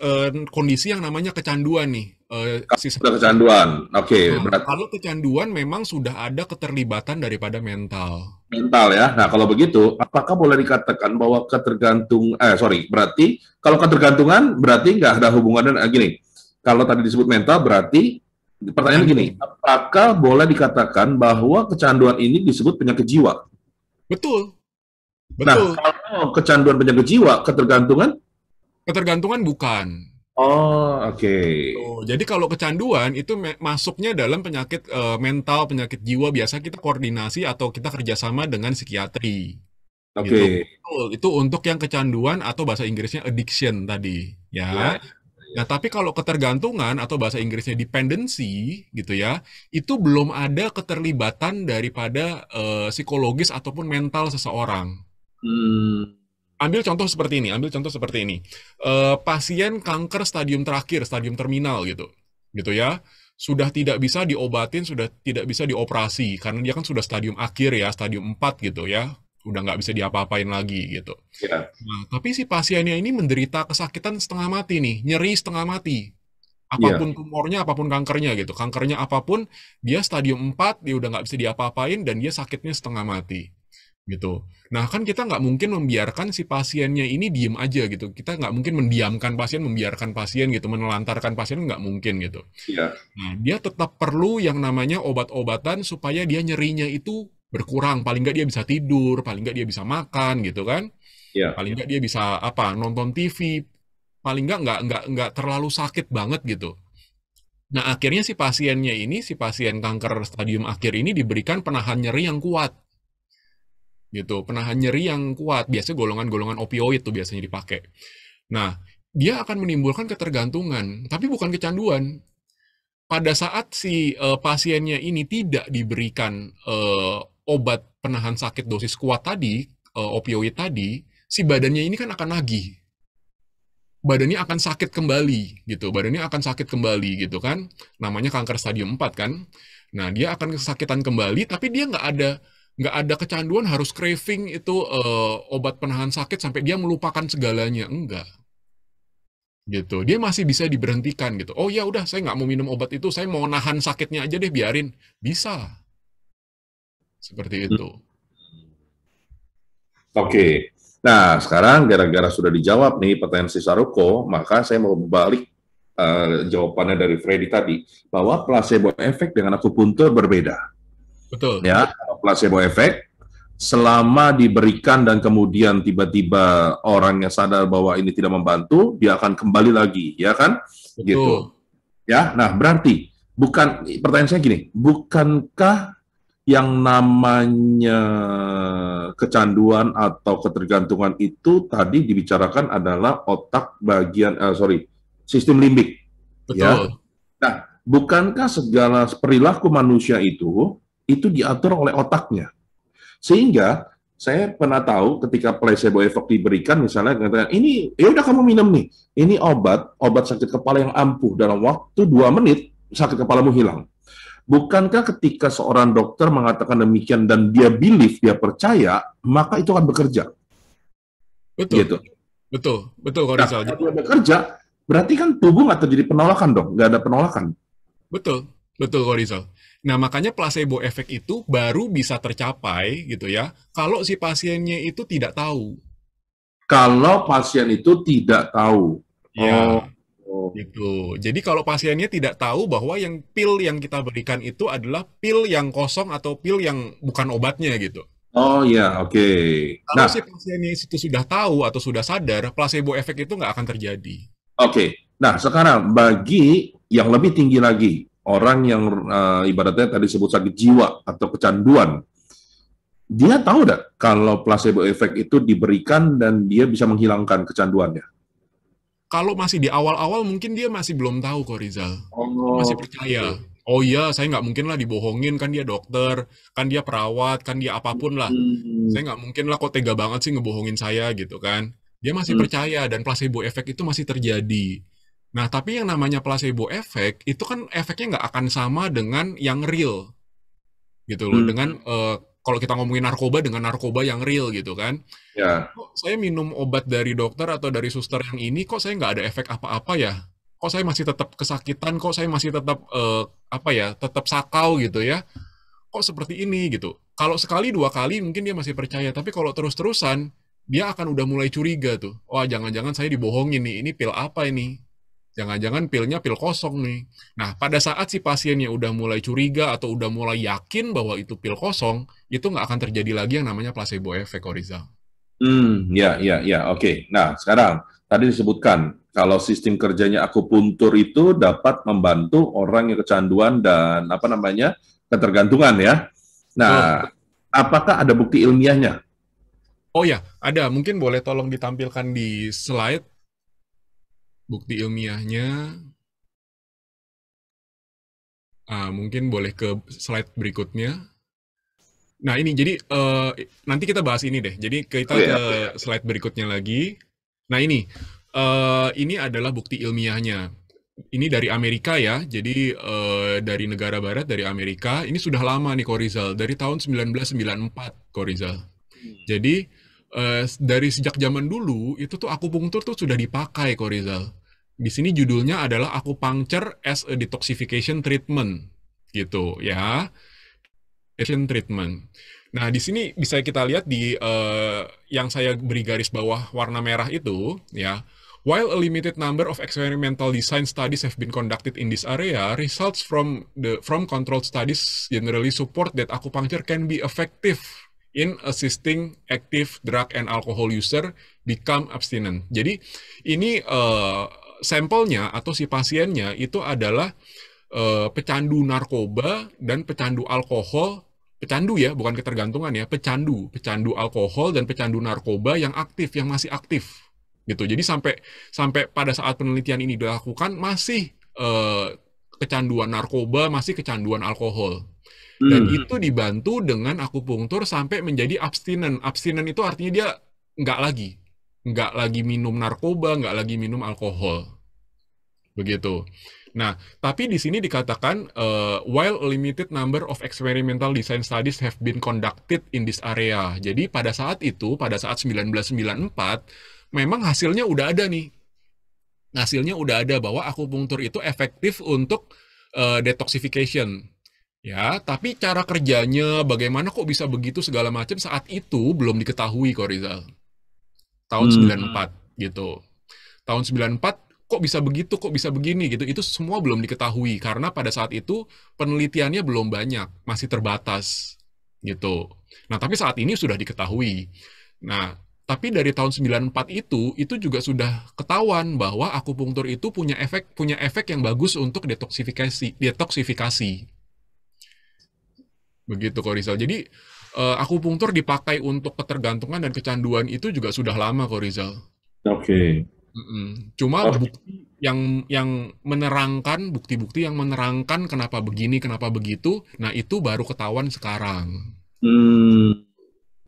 kondisi yang namanya kecanduan nih. Sudah kecanduan, oke. Nah, kalau kecanduan memang sudah ada keterlibatan daripada mental. Mental ya. Nah, kalau begitu, apakah boleh dikatakan bahwa berarti kalau ketergantungan berarti nggak ada hubungan dengan gini. Kalau tadi disebut mental berarti Pertanyaan gini, apakah boleh dikatakan bahwa kecanduan ini disebut penyakit jiwa? Betul, Nah, betul. kalau kecanduan penyakit jiwa, ketergantungan? Ketergantungan bukan. Oh, oke. Jadi kalau kecanduan itu masuknya dalam penyakit mental, penyakit jiwa. Biasa kita koordinasi atau kita kerjasama dengan psikiatri. Gitu. Oke. Itu untuk yang kecanduan atau bahasa Inggrisnya addiction tadi, ya. Ya. Nah, tapi kalau ketergantungan atau bahasa Inggrisnya dependency, gitu ya, itu belum ada keterlibatan daripada psikologis ataupun mental seseorang. Ambil contoh seperti ini. Pasien kanker stadium terakhir, stadium terminal gitu ya. Sudah tidak bisa diobatin, sudah tidak bisa dioperasi, karena dia kan sudah stadium akhir ya, stadium 4 gitu ya. Udah nggak bisa diapa-apain lagi gitu. Ya. Nah, tapi si pasiennya ini menderita kesakitan setengah mati nih, nyeri setengah mati. Apapun tumornya, apapun kankernya gitu. Kankernya apapun, dia stadium 4, dia udah nggak bisa diapa-apain, dan dia sakitnya setengah mati. Gitu. Nah, kan kita nggak mungkin membiarkan si pasiennya ini diem aja gitu. Kita nggak mungkin mendiamkan pasien, membiarkan pasien gitu, menelantarkan pasien, nggak mungkin gitu. Iya. Nah, dia tetap perlu yang namanya obat-obatan supaya dia nyerinya itu berkurang. Paling nggak dia bisa tidur, paling nggak dia bisa makan gitu kan. Iya. Paling nggak dia bisa nonton TV. Paling nggak terlalu sakit banget gitu. Nah, akhirnya si pasiennya ini, si pasien kanker stadium akhir ini diberikan penahan nyeri yang kuat. Gitu, penahan nyeri yang kuat, biasanya golongan-golongan opioid tuh biasanya dipakai. Nah, dia akan menimbulkan ketergantungan, tapi bukan kecanduan. Pada saat si pasiennya ini tidak diberikan obat penahan sakit dosis kuat tadi, opioid tadi, si badannya ini kan akan nagih. Badannya akan sakit kembali gitu, gitu kan. Namanya kanker stadium 4 kan. Nah, dia akan kesakitan kembali, tapi dia nggak ada kecanduan harus craving itu obat penahan sakit sampai dia melupakan segalanya, enggak gitu. Dia masih bisa diberhentikan gitu. Oh ya udah, saya nggak mau minum obat itu, saya mau nahan sakitnya aja deh, biarin, bisa seperti itu. Oke. Nah, sekarang gara-gara sudah dijawab nih pertanyaan si Saruko, maka saya mau balik jawabannya dari Freddy tadi, bahwa placebo effect dengan akupuntur berbeda. Betul. Ya, placebo effect selama diberikan dan kemudian tiba-tiba orangnya sadar bahwa ini tidak membantu, dia akan kembali lagi, ya kan? Betul. Gitu. Ya, nah berarti pertanyaan saya gini, bukankah yang namanya kecanduan atau ketergantungan itu tadi dibicarakan adalah otak bagian sistem limbik. Betul. Ya. Nah, bukankah segala perilaku manusia itu diatur oleh otaknya? Sehingga saya pernah tahu ketika placebo effect diberikan, misalnya ini ya udah kamu minum nih, ini obat sakit kepala yang ampuh, dalam waktu 2 menit sakit kepalamu hilang. Bukankah ketika seorang dokter mengatakan demikian dan dia percaya, maka itu akan bekerja? Betul. Gitu. Betul kalau Nah, Rizal. kalau dia bekerja, berarti kan tubuh nggak terjadi penolakan dong, nggak ada penolakan. Betul kok Rizal. Nah, makanya placebo effect itu baru bisa tercapai gitu ya, kalau si pasiennya itu tidak tahu. Kalau pasien itu tidak tahu. Ya, gitu. Jadi kalau pasiennya tidak tahu bahwa yang pil yang kita berikan itu adalah pil yang kosong atau pil yang bukan obatnya gitu. Oh ya, oke. Kalau si pasiennya itu sudah tahu atau sudah sadar, placebo effect itu nggak akan terjadi. Oke. Nah, sekarang bagi yang lebih tinggi lagi, orang yang ibaratnya tadi sebut sakit jiwa atau kecanduan, dia tahu nggak kalau placebo effect itu diberikan dan dia bisa menghilangkan kecanduannya? Kalau masih di awal-awal mungkin dia masih belum tahu kok Rizal. Masih percaya. Okay. Oh iya, saya nggak mungkin lah dibohongin, kan dia dokter, kan dia perawat, kan dia apapun lah. Saya nggak mungkin lah kok tega banget sih ngebohongin saya gitu kan. Dia masih percaya dan placebo effect itu masih terjadi. Nah, tapi yang namanya placebo effect itu kan efeknya nggak akan sama dengan yang real. Gitu loh, dengan kalau kita ngomongin narkoba dengan narkoba yang real gitu kan. Ya. Kok saya minum obat dari dokter atau dari suster yang ini, kok saya nggak ada efek apa-apa ya? Kok saya masih tetap kesakitan, kok saya masih tetap tetap sakau gitu ya? Kok seperti ini gitu? Kalau sekali 2 kali mungkin dia masih percaya, tapi kalau terus-terusan dia akan udah mulai curiga tuh. Wah, jangan-jangan saya dibohongin nih. Ini pil apa ini? Jangan-jangan pilnya pil kosong nih. Nah, pada saat si pasiennya udah mulai curiga atau udah mulai yakin bahwa itu pil kosong, itu nggak akan terjadi lagi yang namanya placebo effect, Rizal. Ya, oke. Nah, sekarang tadi disebutkan kalau sistem kerjanya akupuntur itu dapat membantu orang yang kecanduan dan ketergantungan ya. Nah, apakah ada bukti ilmiahnya? Oh ya, ada. Mungkin boleh tolong ditampilkan di slide bukti ilmiahnya. Mungkin boleh ke slide berikutnya. Nah ini jadi nanti kita bahas ini deh. Jadi kita ke slide berikutnya lagi. Nah ini adalah bukti ilmiahnya. Ini dari Amerika ya. Jadi dari negara barat, dari Amerika. Ini sudah lama nih Korizal. Dari tahun 1994 Korizal. Jadi dari sejak zaman dulu itu tuh akupunktur tuh sudah dipakai Korizal. Di sini judulnya adalah acupuncture as a detoxification treatment gitu ya. Treatment. Nah, di sini bisa kita lihat di yang saya beri garis bawah warna merah itu, ya. While a limited number of experimental design studies have been conducted in this area, results from controlled studies generally support that acupuncture can be effective in assisting active drug and alcohol user become abstinent. Jadi ini sampelnya atau si pasiennya itu adalah pecandu narkoba dan pecandu alkohol. Pecandu ya, bukan ketergantungan ya, pecandu alkohol dan pecandu narkoba yang aktif, yang masih aktif, gitu. Jadi sampai pada saat penelitian ini dilakukan masih kecanduan narkoba, masih kecanduan alkohol, dan itu dibantu dengan akupunktur sampai menjadi abstinen. Abstinen itu artinya dia nggak lagi minum narkoba, nggak lagi minum alkohol, begitu. Nah, tapi di sini dikatakan while a limited number of experimental design studies have been conducted in this area. Jadi pada saat itu, pada saat 1994, memang hasilnya udah ada nih. Hasilnya udah ada bahwa akupunktur itu efektif untuk detoxification. Ya, tapi cara kerjanya bagaimana kok bisa begitu segala macam saat itu belum diketahui kok Rizal. Tahun 94 gitu. Tahun 94 kok bisa begitu, kok bisa begini gitu. Itu semua belum diketahui karena pada saat itu penelitiannya belum banyak, masih terbatas gitu. Nah, tapi saat ini sudah diketahui. Nah, tapi dari tahun 94 itu juga sudah ketahuan bahwa akupunktur itu punya efek yang bagus untuk detoksifikasi. Begitu kok Rizal. Jadi akupunktur dipakai untuk ketergantungan dan kecanduan itu juga sudah lama kok Rizal. Oke. Cuma bukti yang menerangkan, bukti-bukti yang menerangkan kenapa begini, kenapa begitu, nah itu baru ketahuan sekarang.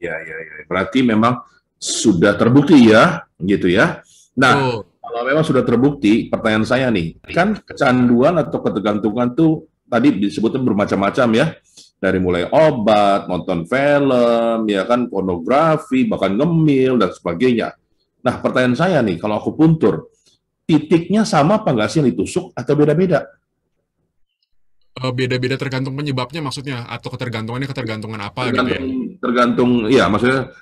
Ya. Berarti memang sudah terbukti ya, gitu ya. Nah, kalau memang sudah terbukti, pertanyaan saya nih, kan kecanduan atau ketergantungan tuh tadi disebutnya bermacam-macam ya. Dari mulai obat, nonton film, ya kan, pornografi, bahkan ngemil dan sebagainya. Nah, pertanyaan saya nih, kalau akupuntur, titiknya sama apa nggak sih yang ditusuk atau beda-beda? Beda-beda tergantung penyebabnya maksudnya, atau ketergantungannya ketergantungan apa gitu ya? Tergantung, ya maksudnya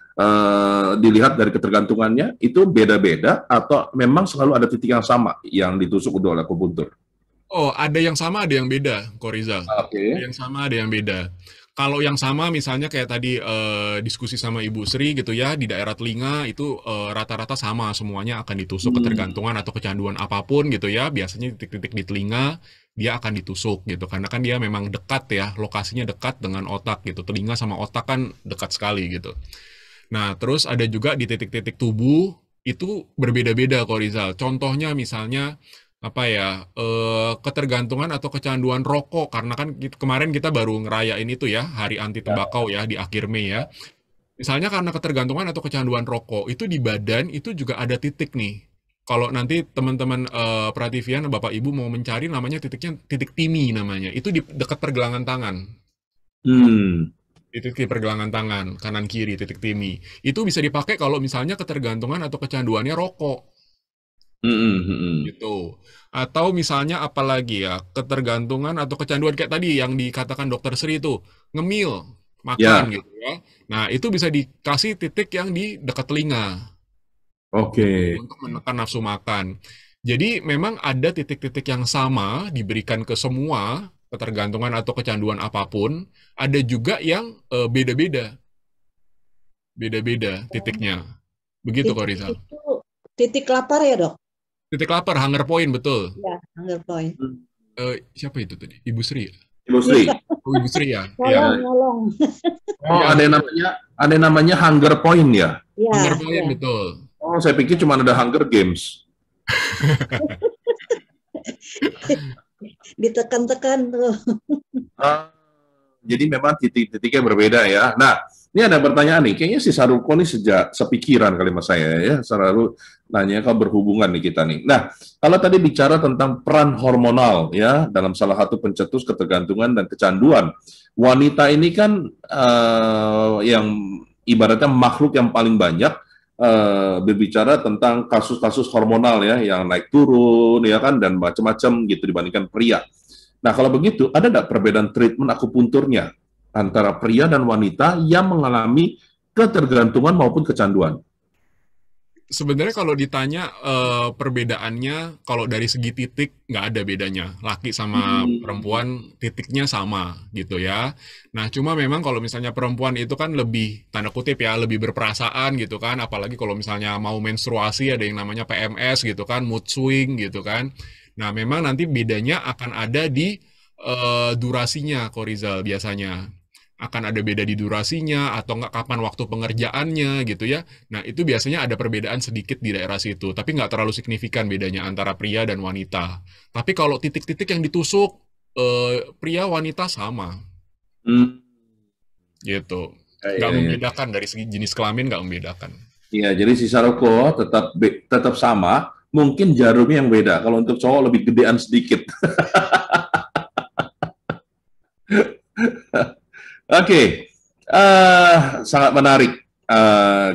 dilihat dari ketergantungannya, itu beda-beda atau memang selalu ada titik yang sama yang ditusuk oleh akupuntur? Oh, ada yang sama, ada yang beda, kok Rizal. Ada yang sama, ada yang beda. Kalau yang sama misalnya kayak tadi diskusi sama Ibu Sri gitu ya, di daerah telinga itu rata-rata sama, semuanya akan ditusuk ketergantungan atau kecanduan apapun gitu ya. Biasanya titik-titik di telinga dia akan ditusuk gitu, karena kan dia memang dekat ya, lokasinya dekat dengan otak gitu. Telinga sama otak kan dekat sekali gitu. Nah, terus ada juga di titik-titik tubuh itu berbeda-beda kok Rizal. Contohnya misalnya ketergantungan atau kecanduan rokok, karena kan kemarin kita baru ngerayain itu ya, Hari Anti Tembakau ya, di akhir Mei ya. Misalnya karena ketergantungan atau kecanduan rokok, itu di badan itu juga ada titik nih. Kalau nanti teman-teman Prativian, Bapak Ibu mau mencari, namanya titiknya titik timi namanya. Itu di dekat pergelangan tangan. Titik di pergelangan tangan, kanan kiri, titik timi. Itu bisa dipakai kalau misalnya ketergantungan atau kecanduannya rokok. Gitu. Atau misalnya apalagi ya, ketergantungan atau kecanduan kayak tadi yang dikatakan Dokter Sri itu, ngemil, makan gitu ya. Nah, itu bisa dikasih titik yang di dekat telinga. Oke. Untuk menekan nafsu makan. Jadi memang ada titik-titik yang sama diberikan ke semua ketergantungan atau kecanduan apapun, ada juga yang beda-beda, beda-beda titiknya. Begitu kok Titik Rizal. itu titik lapar ya, Dok? Titik lapar, hunger point, betul. Ya, hunger point. Siapa itu tadi? Ibu Sri ya? Ibu Sri. Oh, Ibu Sri ya? Nolong, Iya. nolong. Oh, Iya, ada yang namanya hunger point ya? Ya, hunger point, ya. betul. Oh, saya pikir cuma ada Hunger Games. Ditekan-tekan tuh. Ah, jadi memang titik-titiknya berbeda ya. Nah, ini ada pertanyaan nih. Kayaknya si Saruko ini sejak sepikiran kali mas saya ya. Selalu nanya kalau berhubungan nih kita nih. Nah, kalau tadi bicara tentang peran hormonal ya dalam salah satu pencetus ketergantungan dan kecanduan, wanita ini kan yang ibaratnya makhluk yang paling banyak berbicara tentang kasus-kasus hormonal ya yang naik turun ya kan dan macam-macam gitu dibandingkan pria. Nah, kalau begitu, ada nggak perbedaan treatment akupunturnya antara pria dan wanita yang mengalami ketergantungan maupun kecanduan? Sebenarnya kalau ditanya perbedaannya, kalau dari segi titik nggak ada bedanya. Laki sama perempuan titiknya sama gitu ya. Nah cuma memang kalau misalnya perempuan itu kan lebih tanda kutip ya lebih berperasaan gitu kan. Apalagi kalau misalnya mau menstruasi ada yang namanya PMS gitu kan, mood swing gitu kan. Nah memang nanti bedanya akan ada di durasinya, Korizal biasanya akan ada beda di durasinya atau nggak kapan waktu pengerjaannya gitu ya. Nah itu biasanya ada perbedaan sedikit di daerah situ, tapi nggak terlalu signifikan bedanya antara pria dan wanita. Tapi kalau titik-titik yang ditusuk pria wanita sama gitu, nggak membedakan dari segi jenis kelamin nggak membedakan. Iya, jadi si Saroko tetap sama, mungkin jarumnya yang beda. Kalau untuk cowok lebih gedean sedikit. Oke, sangat menarik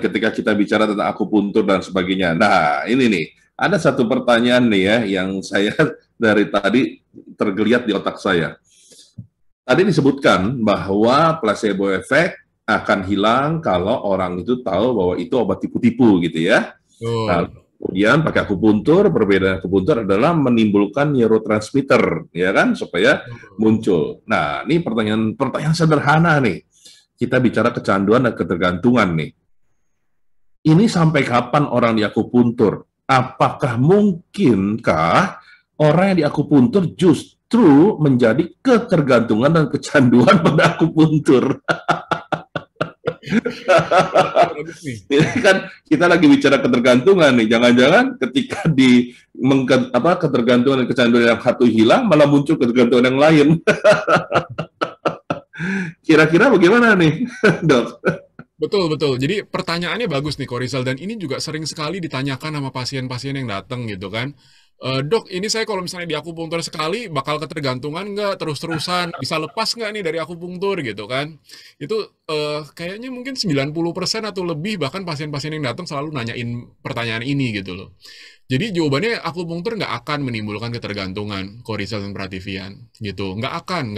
ketika kita bicara tentang akupuntur dan sebagainya. Nah, ini nih, ada satu pertanyaan nih ya, yang saya dari tadi tergeliat di otak saya. Tadi disebutkan bahwa placebo effect akan hilang kalau orang itu tahu bahwa itu obat tipu-tipu gitu ya. Nah, kemudian pakai akupuntur, perbedaan akupuntur adalah menimbulkan neurotransmitter, ya kan, supaya muncul. Nah, ini pertanyaan sederhana nih. Kita bicara kecanduan dan ketergantungan nih. Ini sampai kapan orang di akupuntur? Apakah mungkinkah orang yang di akupuntur justru menjadi ketergantungan dan kecanduan pada akupuntur? Ini kan kita lagi bicara ketergantungan nih, jangan-jangan ketika ketergantungan dan kecanduan yang satu hilang malah muncul ketergantungan yang lain. Kira-kira bagaimana nih, Dok? Betul, betul. Jadi pertanyaannya bagus nih, Korizal, dan ini juga sering sekali ditanyakan sama pasien-pasien yang datang gitu kan. Dok, ini saya kalau misalnya di akupunktur sekali bakal ketergantungan nggak terus-terusan? Bisa lepas nggak nih dari akupunktur gitu kan? Itu kayaknya mungkin 90% atau lebih bahkan pasien-pasien yang datang selalu nanyain pertanyaan ini gitu loh. Jadi jawabannya akupunktur nggak akan menimbulkan ketergantungan, Korizal dan Prativian gitu. Nggak akan.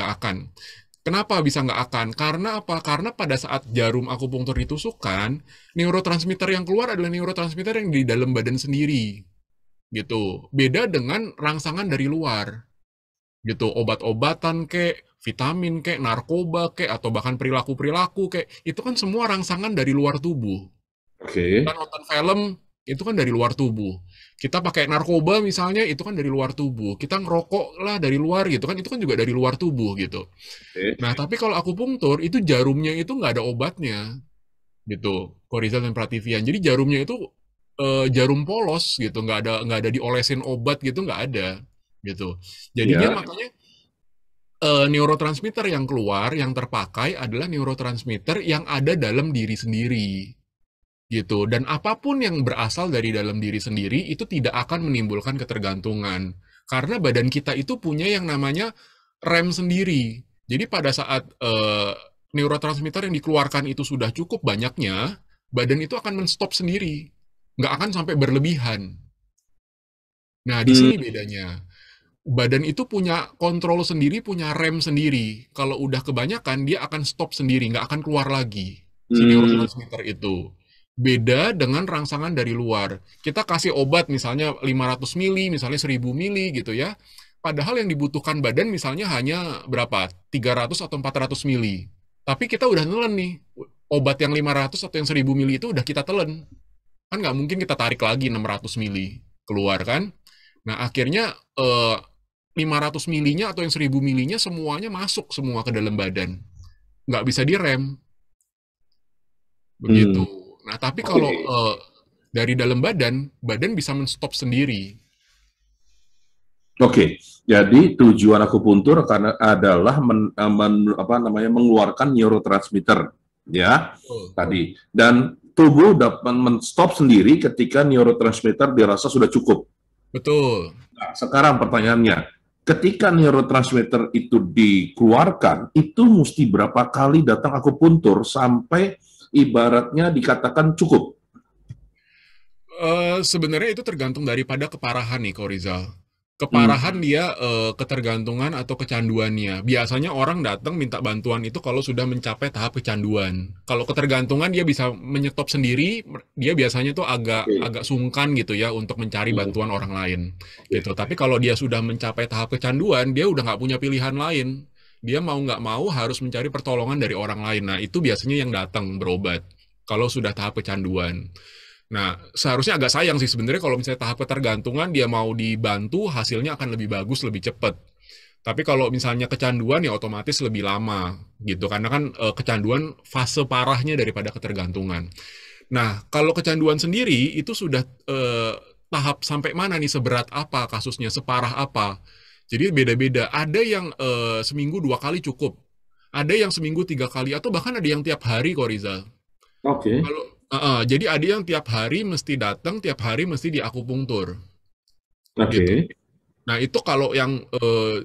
Kenapa bisa nggak akan? Karena apa? Karena pada saat jarum akupunktur ditusukkan, neurotransmitter yang keluar adalah neurotransmitter yang di dalam badan sendiri. Gitu. Beda dengan rangsangan dari luar. Gitu. Obat-obatan kek, vitamin kek, narkoba kek, atau bahkan perilaku-perilaku kek, itu kan semua rangsangan dari luar tubuh. Oke. Kita nonton film, itu kan dari luar tubuh. Kita pakai narkoba misalnya, itu kan dari luar tubuh. Kita ngerokok lah dari luar gitu kan, itu kan juga dari luar tubuh gitu. Nah, tapi kalau akupunktur, itu jarumnya itu nggak ada obatnya. Gitu, Korizal dan Prativian. Jadi jarumnya itu jarum polos gitu, nggak ada diolesin obat gitu, nggak ada. Gitu. Jadinya makanya neurotransmitter yang keluar, yang terpakai adalah neurotransmitter yang ada dalam diri sendiri. Gitu. Dan apapun yang berasal dari dalam diri sendiri itu tidak akan menimbulkan ketergantungan. Karena badan kita itu punya yang namanya rem sendiri. Jadi pada saat neurotransmitter yang dikeluarkan itu sudah cukup banyaknya, badan itu akan men-stop sendiri. Nggak akan sampai berlebihan. Nah, di sini bedanya. Badan itu punya kontrol sendiri, punya rem sendiri. Kalau udah kebanyakan, dia akan stop sendiri, nggak akan keluar lagi si neurotransmitter itu. Beda dengan rangsangan dari luar. Kita kasih obat misalnya 500 mili, misalnya 1000 mili gitu ya. Padahal yang dibutuhkan badan misalnya hanya berapa? 300 atau 400 mili. Tapi kita udah nelen nih. Obat yang 500 atau yang 1000 mili itu udah kita telan. Kan nggak mungkin kita tarik lagi 600 mili keluar kan. Nah akhirnya 500 milinya atau yang 1000 milinya semuanya masuk semua ke dalam badan. Nggak bisa direm. Begitu. Nah, tapi kalau dari dalam badan bisa men-stop sendiri. Oke, jadi tujuan akupuntur karena adalah mengeluarkan neurotransmitter, ya, tadi. Dan tubuh dapat men-stop sendiri ketika neurotransmitter dirasa sudah cukup. Betul. Nah, sekarang pertanyaannya, ketika neurotransmitter itu dikeluarkan, itu mesti berapa kali datang akupuntur sampai ibaratnya dikatakan cukup? Sebenarnya itu tergantung daripada keparahan nih, Ko Rizal. Keparahan dia ketergantungan atau kecanduannya. Biasanya orang datang minta bantuan itu kalau sudah mencapai tahap kecanduan. Kalau ketergantungan dia bisa menyetop sendiri, dia biasanya tuh agak sungkan gitu ya untuk mencari bantuan orang lain gitu. Tapi kalau dia sudah mencapai tahap kecanduan, dia udah nggak punya pilihan lain. Dia mau nggak mau harus mencari pertolongan dari orang lain. Nah itu biasanya yang datang berobat kalau sudah tahap kecanduan. Nah, seharusnya agak sayang sih sebenarnya kalau misalnya tahap ketergantungan dia mau dibantu, hasilnya akan lebih bagus, lebih cepat. Tapi kalau misalnya kecanduan ya otomatis lebih lama gitu, karena kan kecanduan fase parahnya daripada ketergantungan. Nah, kalau kecanduan sendiri itu sudah tahap sampai mana nih, seberat apa kasusnya, separah apa. Jadi beda-beda. Ada yang seminggu 2 kali cukup, ada yang seminggu 3 kali, atau bahkan ada yang tiap hari kok Rizal. Oke. Jadi ada yang tiap hari mesti datang, tiap hari mesti diakupungtur. Oke. Gitu. Nah itu kalau yang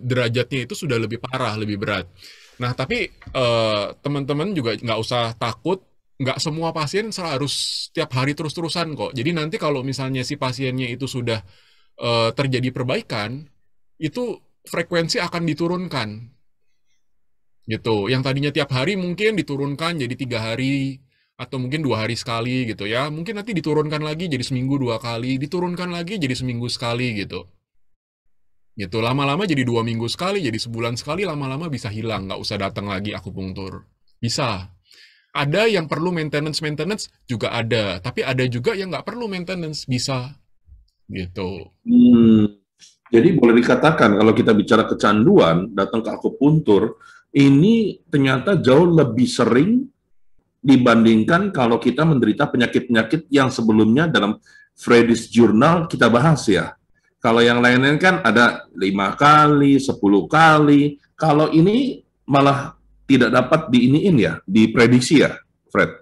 derajatnya itu sudah lebih parah, lebih berat. Nah tapi teman-teman juga nggak usah takut, nggak semua pasien harus tiap hari terus-terusan kok. Jadi nanti kalau misalnya si pasiennya itu sudah terjadi perbaikan, itu frekuensi akan diturunkan. Gitu. Yang tadinya tiap hari mungkin diturunkan jadi 3 hari, atau mungkin 2 hari sekali gitu ya. Mungkin nanti diturunkan lagi jadi seminggu 2 kali, diturunkan lagi jadi seminggu sekali gitu. Gitu, lama-lama jadi 2 minggu sekali, jadi sebulan sekali, lama-lama bisa hilang, nggak usah datang lagi akupunktur. Bisa. Ada yang perlu maintenance juga ada, tapi ada juga yang nggak perlu maintenance, bisa. Gitu. Jadi boleh dikatakan kalau kita bicara kecanduan, datang ke akupuntur, ini ternyata jauh lebih sering dibandingkan kalau kita menderita penyakit-penyakit yang sebelumnya dalam Freddy's Journal kita bahas ya. Kalau yang lain-lain kan ada 5 kali, 10 kali. Kalau ini malah tidak dapat diiniin ya, diprediksi ya, Fred?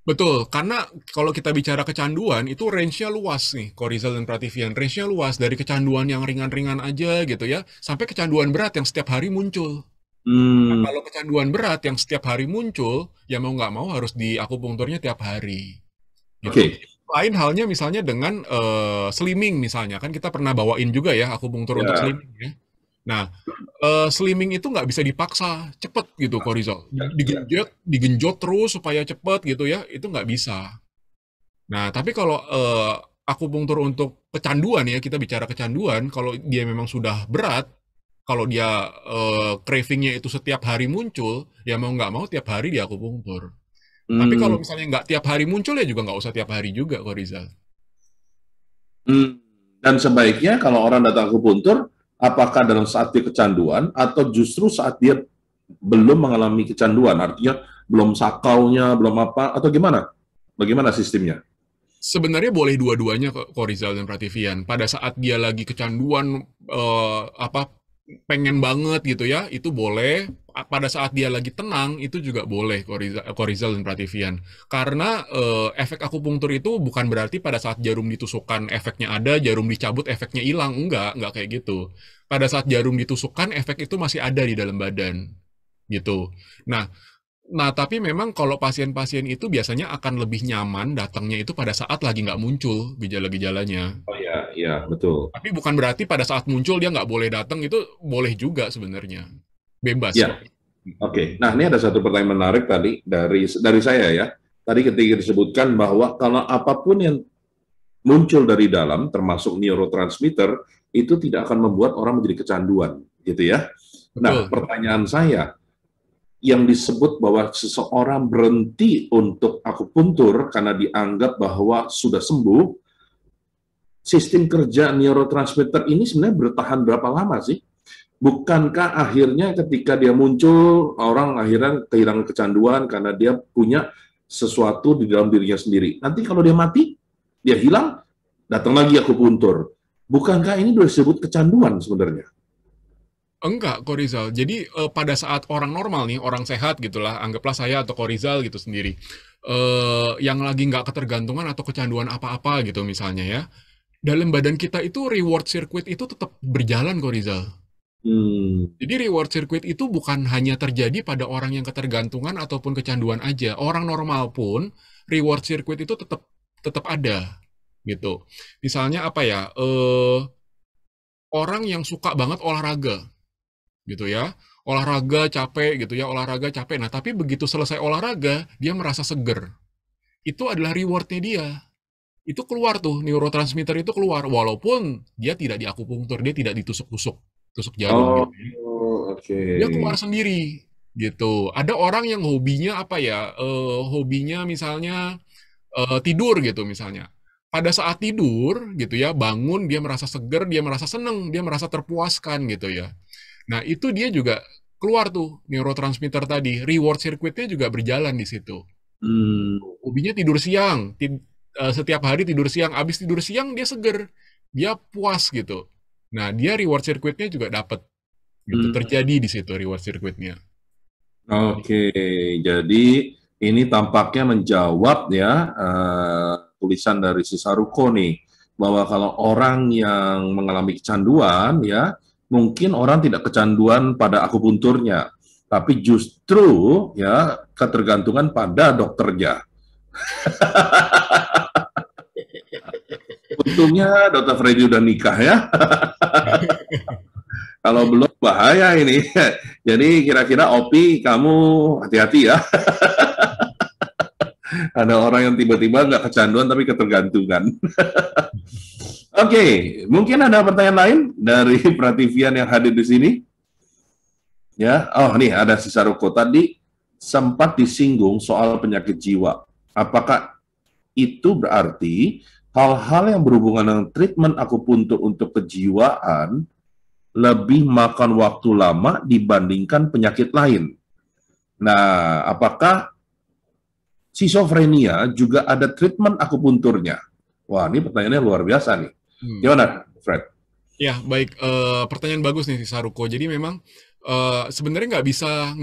Betul, karena kalau kita bicara kecanduan, itu range-nya luas nih, Korizal dan Prativian. Range-nya luas, dari kecanduan yang ringan-ringan aja gitu ya, sampai kecanduan berat yang setiap hari muncul. Nah, kalau kecanduan berat yang setiap hari muncul, ya mau nggak mau harus diakupunkturnya tiap hari. Gitu. Lain halnya misalnya dengan slimming misalnya, kan kita pernah bawain juga ya akupunktur untuk slimming ya. Nah, slimming itu nggak bisa dipaksa cepet gitu, Korizal. Digenjot terus supaya cepet gitu ya, itu nggak bisa. Nah, tapi kalau akupunktur untuk kecanduan ya, kita bicara kecanduan, kalau dia memang sudah berat, kalau dia craving-nya itu setiap hari muncul, ya mau nggak mau tiap hari dia akupunktur. Tapi kalau misalnya nggak tiap hari muncul, ya juga nggak usah tiap hari juga, kok Rizal. Dan sebaiknya kalau orang datang akupuntur, apakah dalam saat dia kecanduan, atau justru saat dia belum mengalami kecanduan, artinya belum sakaunya, belum apa, atau gimana? Bagaimana sistemnya? Sebenarnya boleh dua-duanya kok Rizal dan Prativian. Pada saat dia lagi kecanduan, pengen banget gitu ya, itu boleh. Pada saat dia lagi tenang, itu juga boleh Korizal dan Prativian. Karena efek akupunktur itu bukan berarti pada saat jarum ditusukkan efeknya ada, jarum dicabut efeknya hilang. Enggak kayak gitu. Pada saat jarum ditusukkan, efek itu masih ada di dalam badan. Gitu. Nah, tapi memang kalau pasien-pasien itu biasanya akan lebih nyaman datangnya itu pada saat lagi nggak muncul gejala-gejalanya. Oh iya, betul. Tapi bukan berarti pada saat muncul dia nggak boleh datang, itu boleh juga sebenarnya. Bebas. Ya. Oke. Nah, ini ada satu pertanyaan menarik tadi dari saya ya. tadi ketika disebutkan bahwa kalau apapun yang muncul dari dalam, termasuk neurotransmitter, itu tidak akan membuat orang menjadi kecanduan, gitu ya. Nah, Betul. pertanyaan saya, yang disebut bahwa seseorang berhenti untuk akupuntur karena dianggap bahwa sudah sembuh, sistem kerja neurotransmitter ini sebenarnya bertahan berapa lama sih? Bukankah akhirnya ketika dia muncul, orang akhirnya kehilangan kecanduan karena dia punya sesuatu di dalam dirinya sendiri. Nanti kalau dia mati, dia hilang, datang lagi akupuntur. Bukankah ini sudah disebut kecanduan sebenarnya? Enggak, Korizal. Jadi pada saat orang normal nih, orang sehat gitulah, anggaplah saya atau Korizal gitu sendiri, yang lagi nggak ketergantungan atau kecanduan apa-apa gitu misalnya ya, dalam badan kita itu reward circuit itu tetap berjalan, Korizal. Jadi reward circuit itu bukan hanya terjadi pada orang yang ketergantungan ataupun kecanduan aja. Orang normal pun reward circuit itu tetap ada gitu. Misalnya apa ya? Orang yang suka banget olahraga gitu ya. Olahraga capek gitu ya, olahraga capek. Nah, tapi begitu selesai olahraga, dia merasa seger. Itu adalah rewardnya dia. Itu keluar tuh, neurotransmitter itu keluar. Walaupun dia tidak diakupunktur, dia tidak ditusuk-tusuk, tusuk jarum Oh, gitu ya. oke. Dia keluar sendiri gitu. Ada orang yang hobinya apa ya? Hobinya misalnya tidur gitu misalnya. Pada saat tidur gitu ya, bangun dia merasa seger, dia merasa seneng, dia merasa terpuaskan gitu ya. Nah, itu dia juga keluar tuh neurotransmitter tadi, reward circuitnya juga berjalan di situ. Hmm, Hobinya tidur siang, setiap hari tidur siang, abis tidur siang dia seger, dia puas gitu. Nah, dia reward circuitnya juga dapat gitu, hmm. terjadi di situ reward circuitnya. Oke, jadi ini tampaknya menjawab ya tulisan dari si Saruko nih, bahwa kalau orang yang mengalami kecanduan ya, mungkin orang tidak kecanduan pada akupunturnya, tapi justru ya ketergantungan pada dokternya. Untungnya Dokter Freddy udah nikah ya. Kalau belum bahaya ini. Jadi kira-kira Opi kamu hati-hati ya. Ada orang yang tiba-tiba nggak kecanduan tapi ketergantungan. Oke, mungkin ada pertanyaan lain dari Prativian yang hadir di sini? Ya, oh nih ada si Saruko tadi sempat disinggung soal penyakit jiwa. Apakah itu berarti hal-hal yang berhubungan dengan treatment akupuntur untuk kejiwaan lebih makan waktu lama dibandingkan penyakit lain? Nah, apakah skizofrenia juga ada treatment akupunturnya? Wah, ini pertanyaannya luar biasa nih. Gimana, Fred? Ya, baik. Pertanyaan bagus nih, Saruko. Jadi memang sebenarnya nggak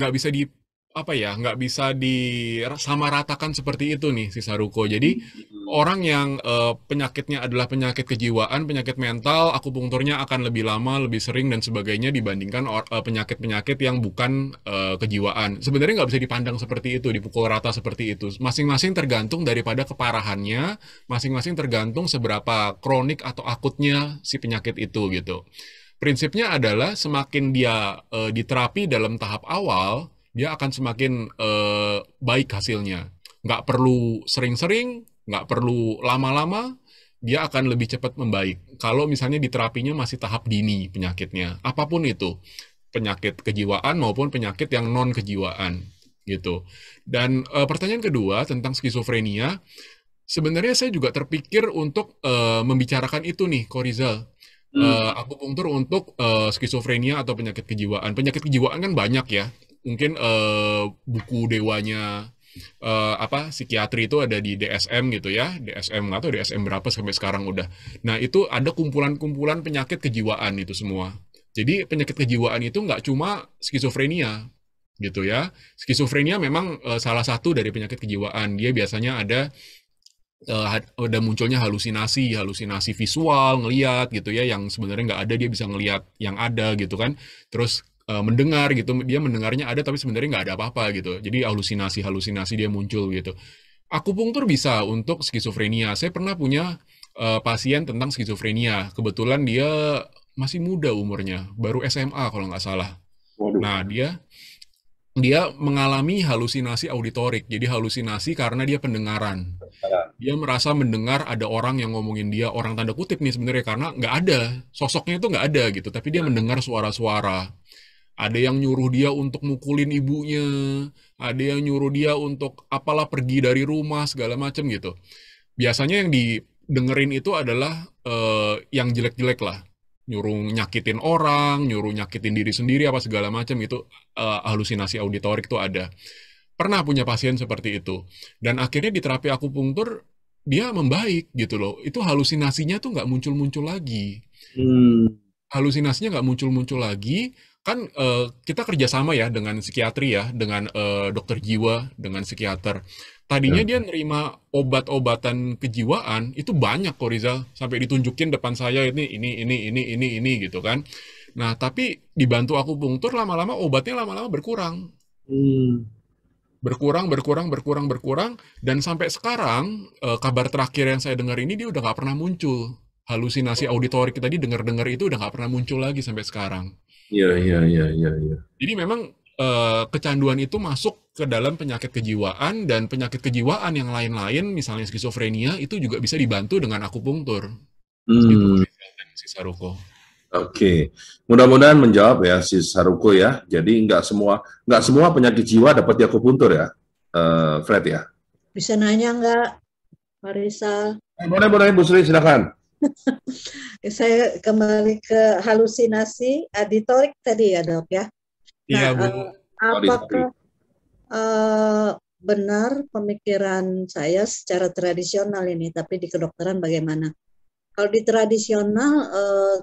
bisa di apa ya, nggak bisa disamaratakan seperti itu nih, si Saruko. Jadi orang yang penyakitnya adalah penyakit kejiwaan, penyakit mental, akupunkturnya akan lebih lama, lebih sering dan sebagainya dibandingkan penyakit-penyakit yang bukan kejiwaan. Sebenarnya nggak bisa dipandang seperti itu, dipukul rata seperti itu. Masing-masing tergantung daripada keparahannya, masing-masing tergantung seberapa kronik atau akutnya si penyakit itu gitu. Prinsipnya adalah semakin dia diterapi dalam tahap awal, dia akan semakin baik hasilnya. Nggak perlu sering-sering, nggak perlu lama-lama, dia akan lebih cepat membaik. Kalau misalnya di terapinya masih tahap dini penyakitnya, apapun itu, penyakit kejiwaan maupun penyakit yang non-kejiwaan, gitu. Dan pertanyaan kedua tentang skizofrenia, sebenarnya saya juga terpikir untuk membicarakan itu nih, Korizal. Akupunktur untuk skizofrenia atau penyakit kejiwaan. Penyakit kejiwaan kan banyak ya. Mungkin buku dewanya psikiatri itu ada di DSM gitu ya, DSM atau DSM berapa sampai sekarang udah. Nah, itu ada kumpulan-kumpulan penyakit kejiwaan itu semua. Jadi penyakit kejiwaan itu nggak cuma skizofrenia gitu ya. Skizofrenia memang salah satu dari penyakit kejiwaan. Dia biasanya ada munculnya halusinasi visual, ngelihat gitu ya, yang sebenarnya nggak ada, dia bisa ngelihat yang ada gitu kan. Terus mendengar gitu, dia mendengarnya ada tapi sebenarnya nggak ada apa-apa gitu. Jadi halusinasi dia muncul gitu. Akupunktur bisa untuk skizofrenia. Saya pernah punya pasien tentang skizofrenia. Kebetulan dia masih muda umurnya, baru SMA kalau nggak salah. Waduh. Nah, dia dia mengalami halusinasi auditorik. Jadi halusinasi karena dia pendengaran. Dia merasa mendengar ada orang yang ngomongin dia, orang tanda kutip nih sebenarnya, karena nggak ada, sosoknya itu nggak ada gitu, tapi dia mendengar suara-suara. Ada yang nyuruh dia untuk mukulin ibunya, ada yang nyuruh dia untuk apalah pergi dari rumah segala macam gitu. Biasanya yang didengerin itu adalah yang jelek-jelek lah, nyuruh nyakitin orang, nyuruh nyakitin diri sendiri apa segala macam itu, halusinasi auditorik tuh ada. Pernah punya pasien seperti itu, dan akhirnya di terapi akupunktur dia membaik gitu loh. Itu halusinasinya tuh nggak muncul-muncul lagi. Hmm. Halusinasinya nggak muncul-muncul lagi. Kan kita kerjasama ya dengan psikiatri ya, dengan dokter jiwa, dengan psikiater. Tadinya Ya. dia nerima obat-obatan kejiwaan itu banyak kok Rizal, sampai ditunjukin depan saya ini gitu kan. Nah, tapi dibantu akupunktur lama-lama obatnya lama-lama berkurang. Hmm. Berkurang, dan sampai sekarang kabar terakhir yang saya dengar ini dia udah nggak pernah muncul. Halusinasi auditorik tadi dengar-dengar itu udah nggak pernah muncul lagi sampai sekarang. Iya, iya, iya, iya, iya. Jadi memang kecanduan itu masuk ke dalam penyakit kejiwaan, dan penyakit kejiwaan yang lain-lain, misalnya skizofrenia, itu juga bisa dibantu dengan akupunktur. Gitu, Hmm. si Saruko. Oke, mudah-mudahan menjawab ya si Saruko ya. Jadi nggak semua penyakit jiwa dapat di akupunktur ya, Fred ya. Bisa nanya nggak, Marisa? Boleh, Bu Sri, silakan. Saya kembali ke halusinasi auditorik tadi ya, Dok ya. Iya, Nah, Bu. apakah benar pemikiran saya secara tradisional ini, tapi di kedokteran bagaimana? Kalau di tradisional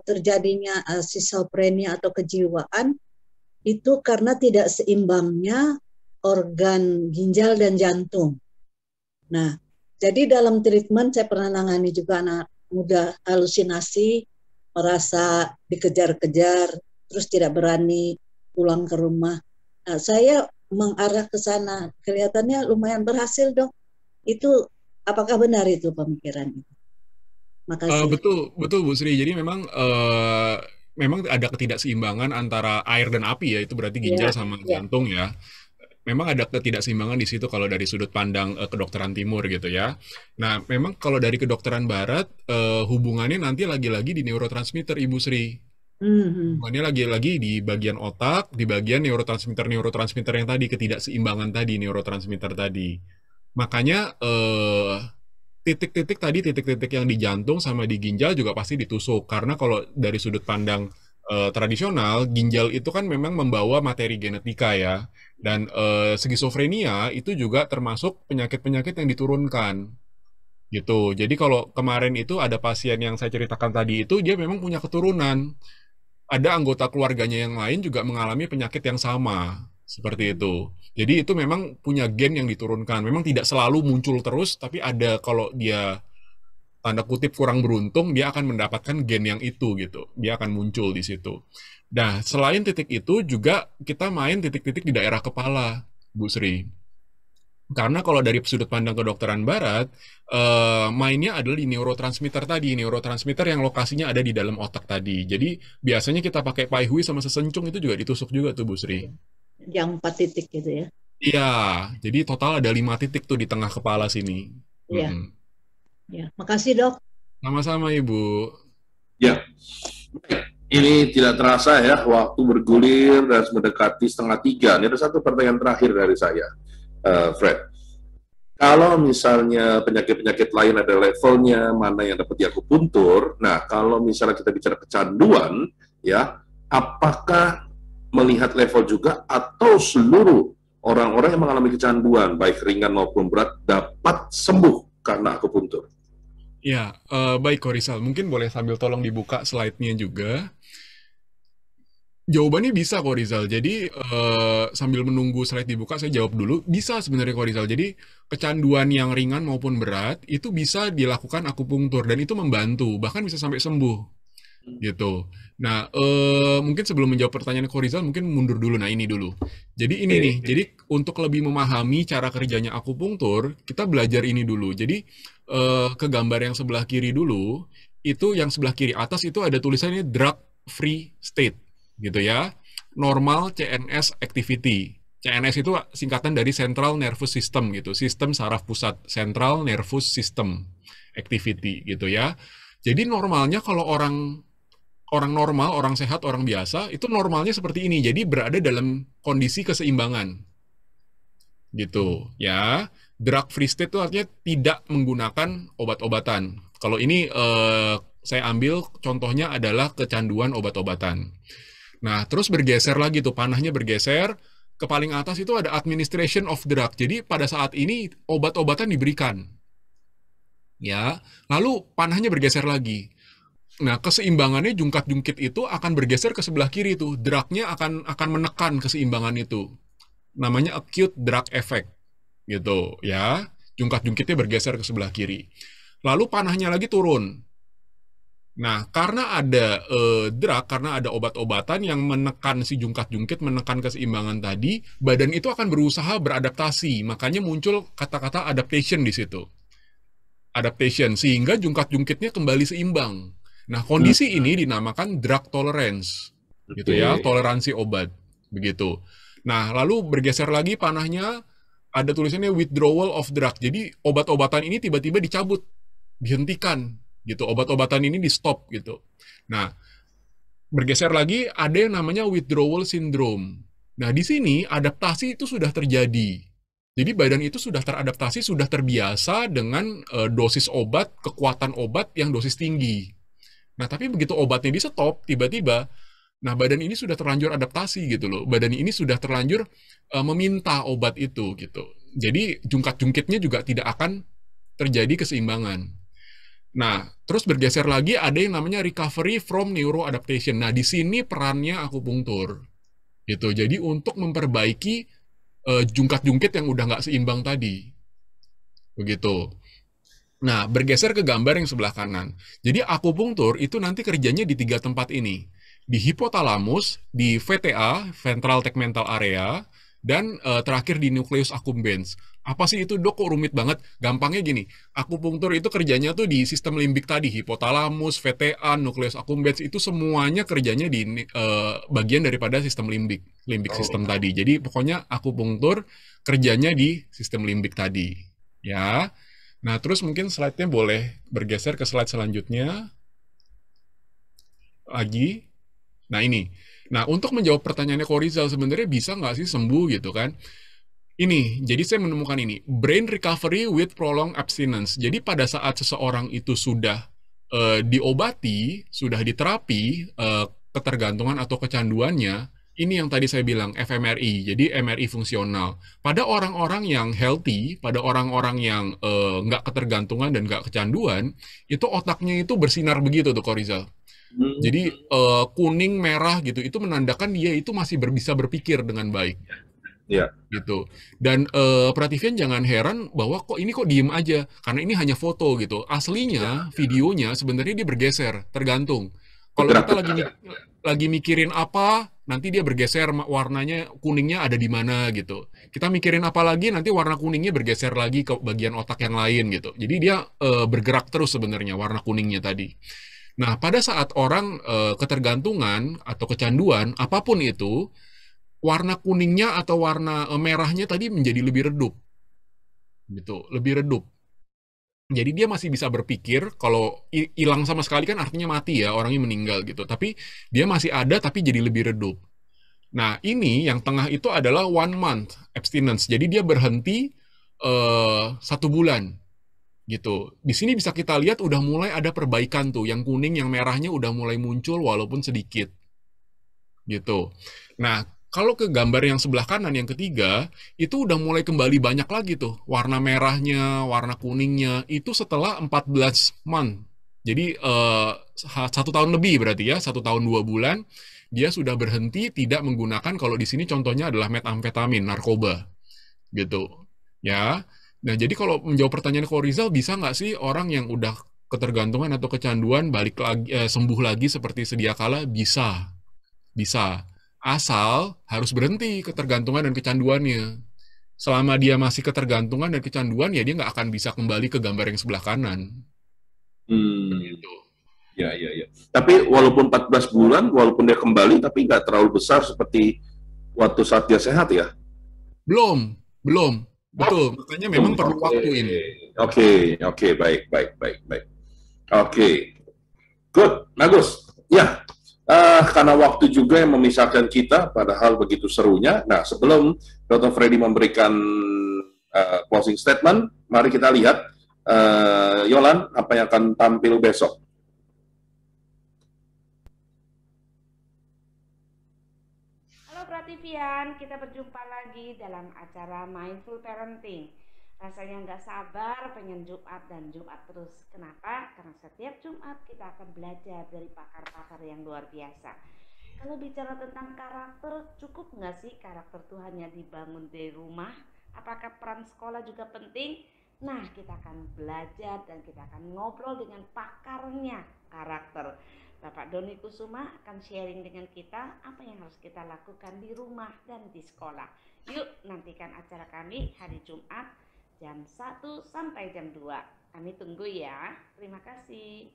terjadinya schizophrenia atau kejiwaan itu karena tidak seimbangnya organ ginjal dan jantung. Nah, jadi dalam treatment saya pernah nangani juga anak muda halusinasi, merasa dikejar-kejar, terus tidak berani pulang ke rumah. Nah, saya mengarah ke sana. Kelihatannya lumayan berhasil, Dok. Itu apakah benar itu pemikiran itu? Makasih. Betul Bu Sri. Jadi memang ada ketidakseimbangan antara air dan api ya, itu berarti ginjal sama jantung ya. Memang ada ketidakseimbangan di situ kalau dari sudut pandang kedokteran timur gitu ya. Nah, memang kalau dari kedokteran barat hubungannya nanti lagi-lagi di neurotransmitter Ibu Sri. Hubungannya lagi-lagi di bagian otak, di bagian neurotransmitter yang tadi, ketidakseimbangan tadi, neurotransmitter tadi. Makanya titik-titik yang di jantung sama di ginjal juga pasti ditusuk, karena kalau dari sudut pandang tradisional, ginjal itu kan memang membawa materi genetika ya, dan skizofrenia itu juga termasuk penyakit-penyakit yang diturunkan gitu. Jadi kalau kemarin itu ada pasien yang saya ceritakan tadi itu, dia memang punya keturunan, ada anggota keluarganya yang lain juga mengalami penyakit yang sama seperti itu. Jadi itu memang punya gen yang diturunkan. Memang tidak selalu muncul terus, tapi ada, kalau dia tanda kutip kurang beruntung, dia akan mendapatkan gen yang itu gitu. Dia akan muncul di situ. Nah, selain titik itu juga kita main titik-titik di daerah kepala, Bu Sri. Karena kalau dari sudut pandang kedokteran barat, mainnya adalah di neurotransmitter tadi, neurotransmitter yang lokasinya ada di dalam otak tadi. Jadi biasanya kita pakai paihui sama sesencung itu juga ditusuk juga tuh Bu Sri. Yang 4 titik gitu ya? Iya, jadi total ada 5 titik tuh di tengah kepala sini. Iya. Ya, makasih Dok. Sama-sama Ibu. Ya, ini tidak terasa ya, waktu bergulir dan mendekati 2:30. Ini ada satu pertanyaan terakhir dari saya, Fred. Kalau misalnya penyakit-penyakit lain ada levelnya, mana yang dapat di akupuntur, nah kalau misalnya kita bicara kecanduan, ya, apakah melihat level juga atau seluruh orang-orang yang mengalami kecanduan, baik ringan maupun berat, dapat sembuh karena akupuntur? Ya, baik Korisal. Mungkin boleh sambil tolong dibuka slide-nya juga. Jawabannya bisa kok Rizal. Jadi sambil menunggu slide dibuka, saya jawab dulu. Bisa sebenarnya kok Rizal. Jadi kecanduan yang ringan maupun berat itu bisa dilakukan akupunktur dan itu membantu, bahkan bisa sampai sembuh gitu. Nah, mungkin sebelum menjawab pertanyaan kok Rizal, mungkin mundur dulu. Nah, ini dulu. Jadi ini nih. Jadi untuk lebih memahami cara kerjanya akupunktur, kita belajar ini dulu. Jadi ke gambar yang sebelah kiri dulu, itu yang sebelah kiri atas itu ada tulisannya drug free state gitu ya, normal CNS activity. CNS itu singkatan dari Central Nervous System gitu, sistem saraf pusat, Central Nervous System Activity gitu ya. Jadi normalnya kalau orang normal, orang sehat, orang biasa itu normalnya seperti ini. Jadi berada dalam kondisi keseimbangan gitu ya. Drug free state itu artinya tidak menggunakan obat-obatan. Kalau ini saya ambil contohnya adalah kecanduan obat-obatan. Nah, terus bergeser lagi tuh, panahnya bergeser, ke paling atas itu ada administration of drug. Jadi pada saat ini obat-obatan diberikan. Ya, lalu panahnya bergeser lagi. Nah, keseimbangannya jungkat-jungkit itu akan bergeser ke sebelah kiri tuh. Drugnya akan menekan keseimbangan itu. Namanya acute drug effect. Gitu, ya. Jungkat-jungkitnya bergeser ke sebelah kiri. Lalu panahnya lagi turun. Nah, karena ada drug, karena ada obat-obatan yang menekan si jungkat-jungkit, menekan keseimbangan tadi, badan itu akan berusaha beradaptasi. Makanya muncul kata-kata adaptation di situ. Adaptation, sehingga jungkat-jungkitnya kembali seimbang. Nah, kondisi ini dinamakan drug tolerance. Gitu ya, toleransi obat. Begitu. Nah, lalu bergeser lagi panahnya, ada tulisannya withdrawal of drug. Jadi, obat-obatan ini tiba-tiba dicabut, dihentikan. Gitu, obat-obatan ini di stop gitu. Nah, bergeser lagi ada yang namanya withdrawal syndrome. Nah, di sini adaptasi itu sudah terjadi. Jadi badan itu sudah teradaptasi, sudah terbiasa dengan dosis obat, kekuatan obat yang dosis tinggi. Nah, tapi begitu obatnya di stop, tiba-tiba, nah badan ini sudah terlanjur adaptasi gitu loh. Badan ini sudah terlanjur meminta obat itu gitu. Jadi jungkat-jungkitnya juga tidak akan terjadi keseimbangan. Nah, terus bergeser lagi ada yang namanya recovery from neuroadaptation. Nah, di sini perannya akupunktur. Gitu. Jadi untuk memperbaiki jungkat-jungkit yang udah nggak seimbang tadi. Begitu. Nah, bergeser ke gambar yang sebelah kanan. Jadi akupunktur itu nanti kerjanya di 3 tempat ini. Di hipotalamus, di VTA, ventral tegmental area, dan terakhir di nucleus accumbens. Apa sih itu, Dok? Kok rumit banget? Gampangnya gini, akupunktur itu kerjanya tuh di sistem limbik tadi, hipotalamus, VTA, nucleus accumbens, itu semuanya kerjanya di bagian daripada sistem limbik sistem tadi. Jadi pokoknya akupunktur kerjanya di sistem limbik tadi. Ya. Nah, terus mungkin slide-nya boleh bergeser ke slide selanjutnya. Lagi. Nah, ini. Nah, untuk menjawab pertanyaannya Ko Rizal, sebenarnya bisa nggak sih sembuh gitu kan? Ini, jadi saya menemukan ini, brain recovery with prolonged abstinence. Jadi pada saat seseorang itu sudah diobati, sudah diterapi ketergantungan atau kecanduannya, ini yang tadi saya bilang, fMRI, jadi MRI fungsional. Pada orang-orang yang healthy, pada orang-orang yang nggak ketergantungan dan nggak kecanduan, itu otaknya itu bersinar begitu tuh Ko Rizal. Jadi kuning, merah gitu, itu menandakan dia itu masih bisa berpikir dengan baik. Ya. Gitu. Dan Prativian jangan heran bahwa kok ini kok diem aja, karena ini hanya foto gitu. Aslinya videonya sebenarnya dia bergeser, tergantung. Kalau kita lagi mikirin apa, nanti dia bergeser warnanya kuningnya ada di mana gitu. Kita mikirin apa lagi, nanti warna kuningnya bergeser lagi ke bagian otak yang lain gitu. Jadi dia bergerak terus sebenarnya warna kuningnya tadi. Nah, pada saat orang ketergantungan atau kecanduan apapun itu, warna kuningnya atau warna merahnya tadi menjadi lebih redup. Gitu, lebih redup. Jadi dia masih bisa berpikir, kalau hilang sama sekali kan artinya mati ya, orangnya meninggal gitu. Tapi dia masih ada tapi jadi lebih redup. Nah, ini yang tengah itu adalah 1 month abstinence. Jadi dia berhenti 1 bulan. Gitu. Di sini bisa kita lihat udah mulai ada perbaikan tuh, yang kuning, yang merahnya udah mulai muncul walaupun sedikit. Gitu. Nah, kalau ke gambar yang sebelah kanan, yang ketiga, itu udah mulai kembali banyak lagi tuh. Warna merahnya, warna kuningnya, itu setelah 14 month. Jadi 1 tahun lebih berarti ya, 1 tahun 2 bulan, dia sudah berhenti tidak menggunakan, kalau di sini contohnya adalah metamfetamin, narkoba. Gitu. Ya. Nah, jadi kalau menjawab pertanyaan Ko Rizal, bisa nggak sih orang yang udah ketergantungan atau kecanduan balik lagi, sembuh lagi seperti sedia kala? Bisa. Bisa. Asal harus berhenti ketergantungan dan kecanduannya. Selama dia masih ketergantungan dan kecanduan, ya dia nggak akan bisa kembali ke gambar yang sebelah kanan. Begitu. Ya. Tapi walaupun 14 bulan, walaupun dia kembali, tapi nggak terlalu besar seperti waktu saat dia sehat ya? Belum. Betul, makanya memang perlu waktu ini. Oke, baik. Oke, good, bagus. Ya, karena waktu juga yang memisahkan kita, padahal begitu serunya. Nah, sebelum Dr. Freddy memberikan closing statement, mari kita lihat Yolan apa yang akan tampil besok. Prativian, kita berjumpa lagi dalam acara Mindful Parenting. Rasanya nggak sabar pengen Jumat dan Jumat terus. Kenapa? Karena setiap Jumat kita akan belajar dari pakar-pakar yang luar biasa. Kalau bicara tentang karakter, cukup nggak sih karakter itu hanya dibangun dari rumah? Apakah peran sekolah juga penting? Nah, kita akan belajar dan kita akan ngobrol dengan pakarnya karakter. Bapak Doni Kusuma akan sharing dengan kita apa yang harus kita lakukan di rumah dan di sekolah. Yuk, nantikan acara kami hari Jumat jam 1 sampai jam 2. Kami tunggu ya. Terima kasih.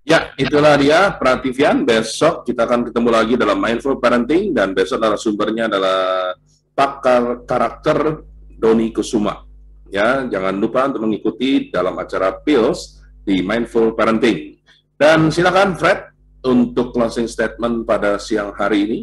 Ya, itulah dia Prativian. Besok kita akan ketemu lagi dalam Mindful Parenting, dan besok narasumbernya adalah pakar karakter Doni Kusuma. Ya, jangan lupa untuk mengikuti dalam acara PILS di Mindful Parenting. Dan silakan Fred untuk closing statement pada siang hari ini.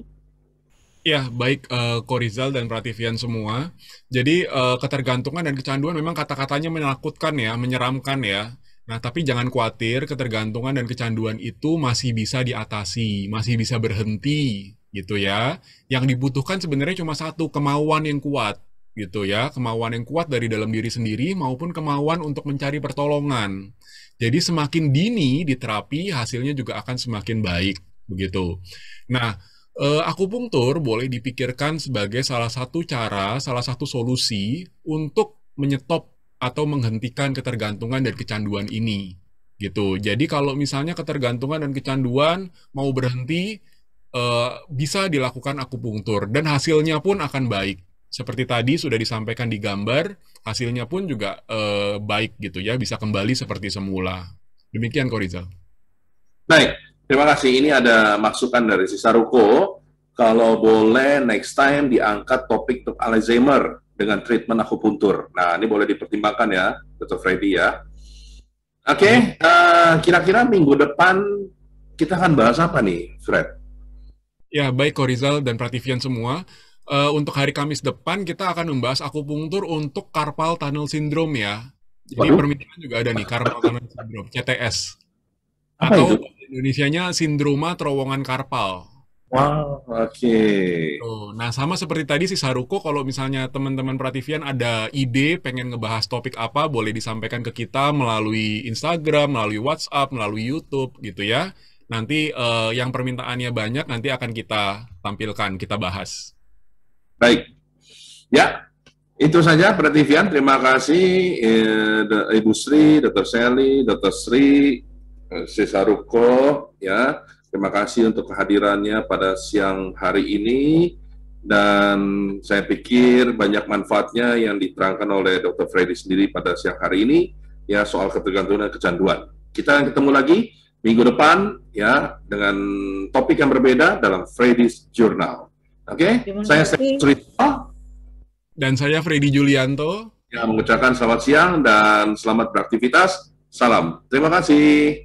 Ya, baik Korizal dan Prativian semua. Jadi ketergantungan dan kecanduan memang kata-katanya menakutkan ya, menyeramkan ya. Nah, tapi jangan khawatir, ketergantungan dan kecanduan itu masih bisa diatasi, masih bisa berhenti gitu ya. Yang dibutuhkan sebenarnya cuma satu, kemauan yang kuat gitu ya. Kemauan yang kuat dari dalam diri sendiri maupun kemauan untuk mencari pertolongan. Jadi semakin dini di terapi, hasilnya juga akan semakin baik, begitu. Nah, akupunktur boleh dipikirkan sebagai salah satu cara, salah satu solusi untuk menyetop atau menghentikan ketergantungan dan kecanduan ini, gitu. Jadi kalau misalnya ketergantungan dan kecanduan mau berhenti, bisa dilakukan akupunktur dan hasilnya pun akan baik. Seperti tadi sudah disampaikan di gambar, hasilnya pun juga baik gitu ya, bisa kembali seperti semula. Demikian Korizal. Baik, terima kasih. Ini ada masukan dari si Saruko, kalau boleh next time diangkat topik untuk Alzheimer dengan treatment akupuntur. Nah, ini boleh dipertimbangkan ya, Dr. Freddy ya. Oke, kira-kira minggu depan kita akan bahas apa nih, Fred? Ya, baik Korizal dan Prativian semua. Untuk hari Kamis depan kita akan membahas akupunktur untuk carpal tunnel syndrome ya. Jadi permintaan juga ada nih, carpal tunnel syndrome, CTS. Atau Indonesianya sindroma terowongan karpal. Wow, oke. Nah, sama seperti tadi si Saruko, kalau misalnya teman-teman Prativian ada ide pengen ngebahas topik apa, boleh disampaikan ke kita melalui Instagram, melalui WhatsApp, melalui YouTube gitu ya. Nanti yang permintaannya banyak nanti akan kita tampilkan, kita bahas. Baik, ya itu saja Prativian. Terima kasih Ibu Sri, Dr. Sally, Dr. Sri, Saruko, ya. Terima kasih untuk kehadirannya pada siang hari ini, dan saya pikir banyak manfaatnya yang diterangkan oleh Dr. Freddy sendiri pada siang hari ini, ya, soal ketergantungan dan kecanduan. Kita ketemu lagi minggu depan, ya, dengan topik yang berbeda dalam Freddy's Journal. Oke, saya cerita. Dan saya Freddy Julianto. Yang mengucapkan selamat siang dan selamat beraktivitas. Salam. Terima kasih.